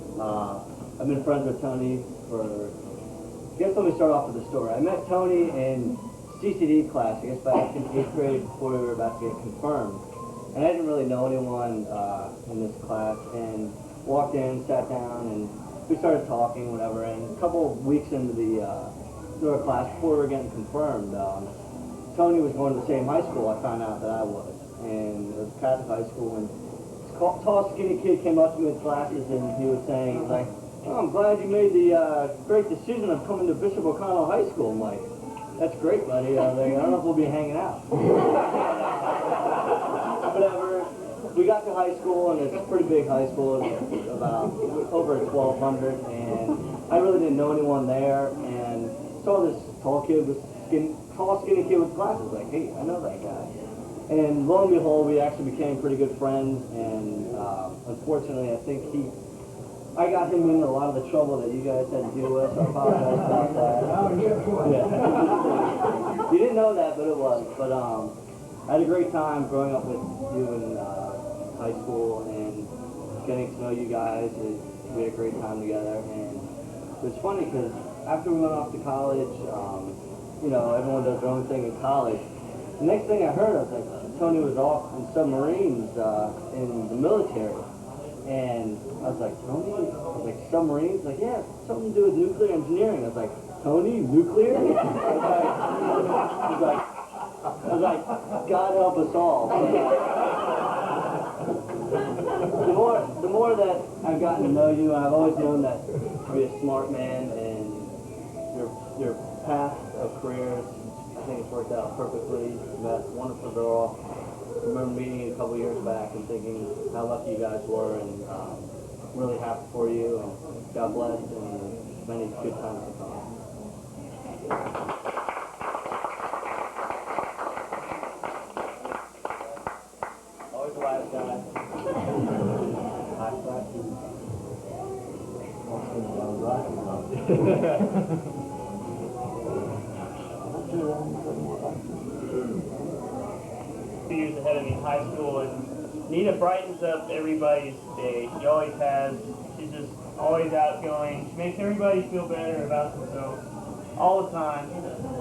I've been friends with Tony for, I guess let me start off with the story. I met Tony in CCD class, I guess back in 8th grade before we were about to get confirmed. And I didn't really know anyone in this class, and walked in, sat down, and we started talking, whatever. And a couple of weeks into our class, before we were getting confirmed, Tony was going to the same high school I found out that I was. And it was Catholic high school, and this tall, skinny kid came up to me in classes, and he was saying, like, oh, I'm glad you made the great decision of coming to Bishop O'Connell High School. I'm like, that's great, buddy. I don't know if we'll be hanging out. Whatever. We got to high school, and it's a pretty big high school. It's about over 1,200, and I really didn't know anyone there, and saw this tall, skinny kid with glasses. Like, hey, I know that guy. And lo and behold, we actually became pretty good friends, and unfortunately, I think I got him in a lot of the trouble that you guys had to deal with, so I apologize about that. Yeah. You didn't know that, but it was. But I had a great time growing up with you in high school, and getting to know you guys. We had a great time together, and it was funny, because after we went off to college, everyone does their own thing in college. The next thing I heard, I was like, Tony was off in submarines in the military. And I was like, Tony? I was like, submarines? Like, yeah, something to do with nuclear engineering. I was like, Tony, nuclear? I was like, God help us all. The more that I've gotten to know you, I've always known that you're a smart man, and your path of career, I think it's worked out perfectly. You met a wonderful girl, remember meeting a couple years back and thinking how lucky you guys were, and really happy for you, and God bless, and many good times to come. Always the last guy. Last guy. Few years ahead of me in high school, and Nita brightens up everybody's day. She always has. She's just always outgoing. She makes everybody feel better about themselves all the time.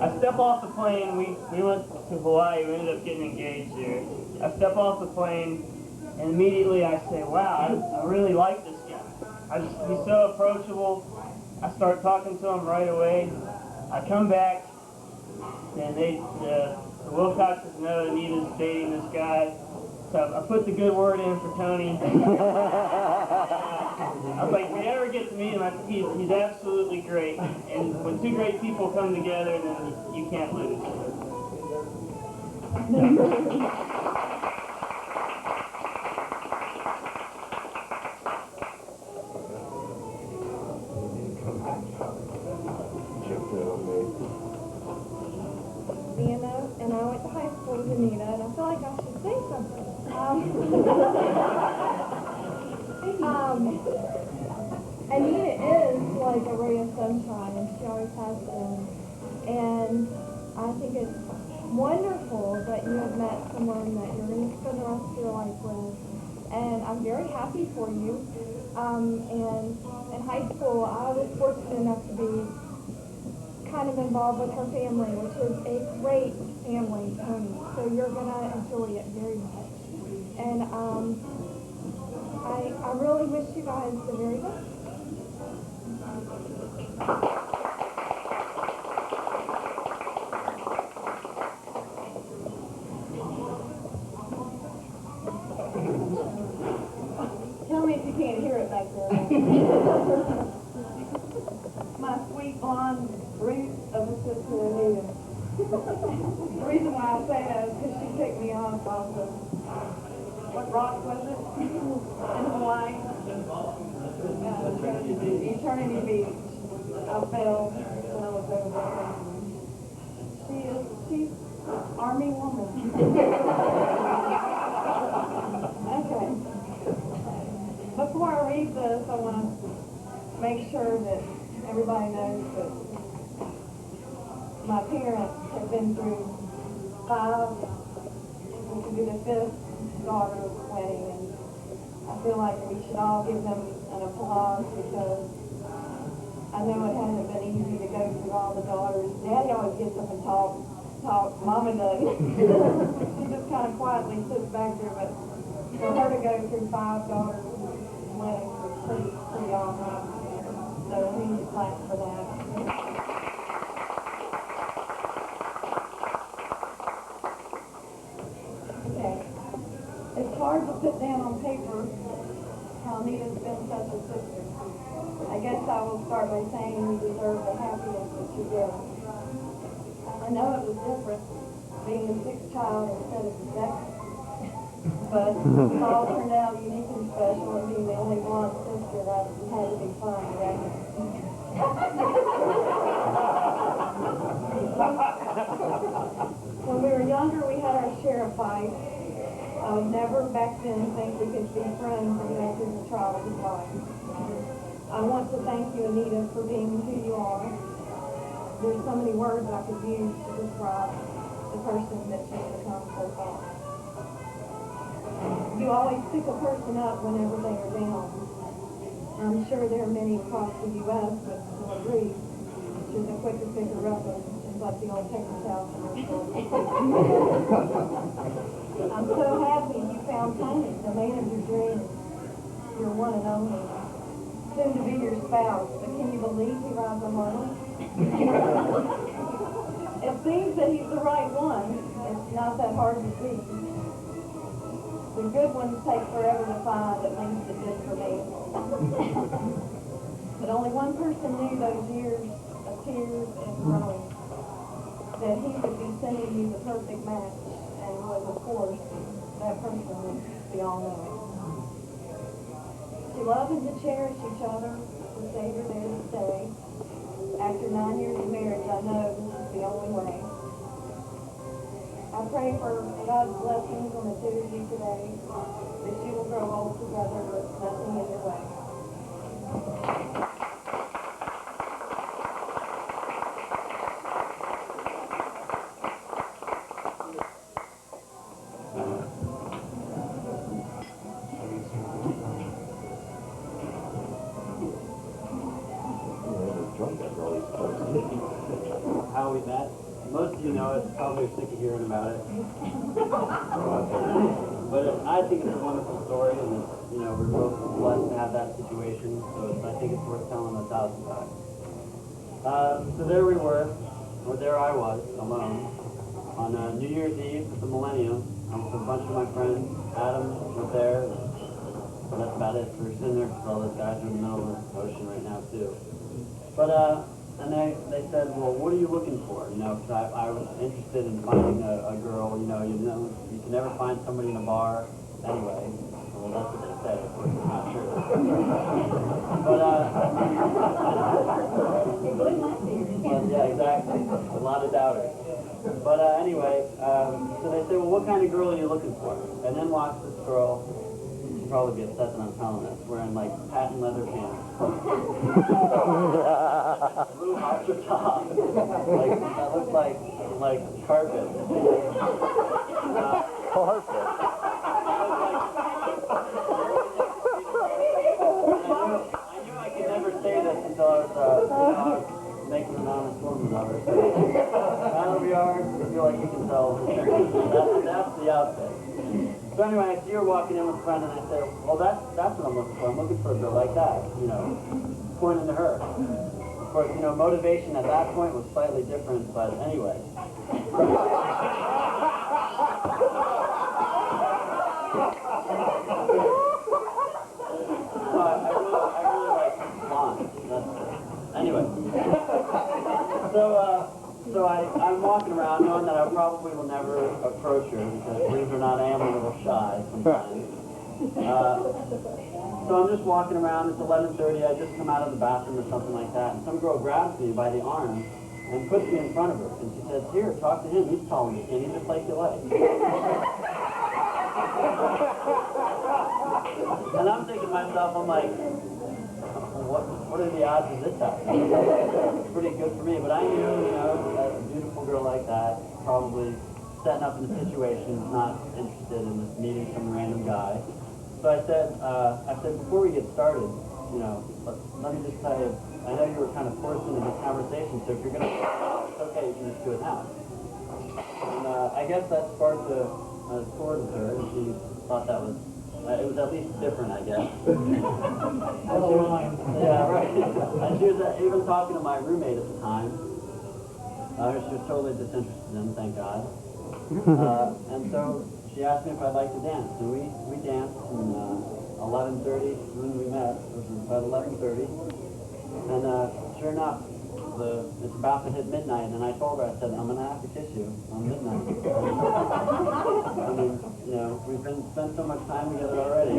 I step off the plane. We went to Hawaii. We ended up getting engaged there. I step off the plane, and immediately I say, wow, I really like this guy. He's so approachable. I start talking to him right away. I come back, and the Wilcoxes know Anita's dating this guy. So I put the good word in for Tony. I was like, if you ever get to meet him, I think he's absolutely great. And when two great people come together, then you can't lose. And I went to high school with Anita, and I feel like I should say something. Anita is like a ray of sunshine, and she always has been. And I think it's wonderful that you have met someone that you're going to spend the rest of your life with. And I'm very happy for you. And in high school, I was fortunate enough to be kind of involved with her family, which is a great family, Tony. So you're gonna enjoy it very much. And I really wish you guys the very best. Tell me if you can't hear it back there. My sweet blonde Ruth of a sister Anita. The reason why I say that is because she picked me off the, what rock was it? In Hawaii? Eternity Beach. I fell when I was over there. She's Army woman. Okay. Before I read this, I want to make sure that everybody knows that my parents have been through 5, which will be the 5th daughter's wedding, and I feel like we should all give them an applause because I know it hasn't been easy to go through all the daughters. Daddy always gets up and talk. Mama does. She just kind of quietly sits back there, but for her to go through 5 daughters' weddings was pretty awesome. So we need to clap for that. Okay. It's hard to put down on paper how Anita's been such a sister. I guess I will start by saying you deserve the happiness that you get. I know it was different being the 6th child instead of the 2nd. But it all turned out unique and special, and being the only blonde sister, that had to be fun, right? When we were younger, we had our share of fights. I would never back then think we could be friends and go through the trials of life. I want to thank you, Anita, for being who you are. There's so many words I could use to describe the person that you've become so far. You always pick a person up whenever they are down. I'm sure there are many across the U.S. that will agree that you're the quickest picker up of, just like the old paper towel commercial. I'm so happy you found Tony, the man of your dreams, your one and only, soon to be your spouse. But can you believe he rides a Harley? It seems that he's the right one. It's not that hard to see. The good ones take forever to find, at least it did for me. But only one person knew those years of tears and growing, that he would be sending you the perfect match, and was, of course, that person would be all knowing. To love and to cherish each other, the Savior there to stay. After 9 years of marriage, I know this is the only way. I pray for God's blessings on the two of you today, that you will grow old together with nothing in your way. How we met. Most of you know it, probably are sick of hearing about it. But I think it's a wonderful story, and it's, we're both blessed to have that situation, so I think it's worth telling 1,000 times. So there we were, or there I was, alone, on New Year's Eve at the Millennium. I'm with a bunch of my friends. Adam was there. But that's about it. We're sitting there because all those guys are in the middle of the ocean right now, too. But, and they said, well, what are you looking for? Because I was interested in finding a girl, you can never find somebody in a bar. Anyway, well, that's what they said. Of course, it's not true. But, yeah, exactly. A lot of doubters. But anyway, so they said, well, what kind of girl are you looking for? And then watch this girl. She'd probably be upset that I'm telling this, wearing like patent leather pants. Blue halter top. Like, that looks like carpet. Carpet. I knew I could never say this until I was making an honest woman of her. So now we are, I feel like you can tell. That's the outfit. So anyway, I see her walking in with a friend, and I say, well, that's what I'm looking for. I'm looking for a girl like that, pointing to her. Of course, motivation at that point was slightly different, but anyway. I really like blonde. Anyway. So I'm walking around knowing that I probably will never approach her because believe it or not, I am a little shy sometimes. So I'm just walking around. It's 11:30. I just come out of the bathroom or something like that, and some girl grabs me by the arm and puts me in front of her, and she says, "Here, talk to him. He's tall and skinny, just like you like." And I'm thinking to myself, I'm like, what are the odds of this happening? It's pretty good for me, but I knew, a beautiful girl like that, probably setting up in a situation, not interested in just meeting some random guy. So I said, before we get started, let me just tell you, I know you were kind of forced into this conversation, so if you're going to, it's okay, you can just do it now. And I guess that sparked a chord with her, and she thought that was, it was at least different, I guess. Yeah, right. And she was even talking to my roommate at the time. She was totally disinterested in him, thank God. And so she asked me if I'd like to dance. And we danced from 11:30 when we met, which was about 11:30. And sure enough, it's about to hit midnight, and I told her, I said, I'm going to have to kiss you on midnight. I mean, we've spent so much time together already.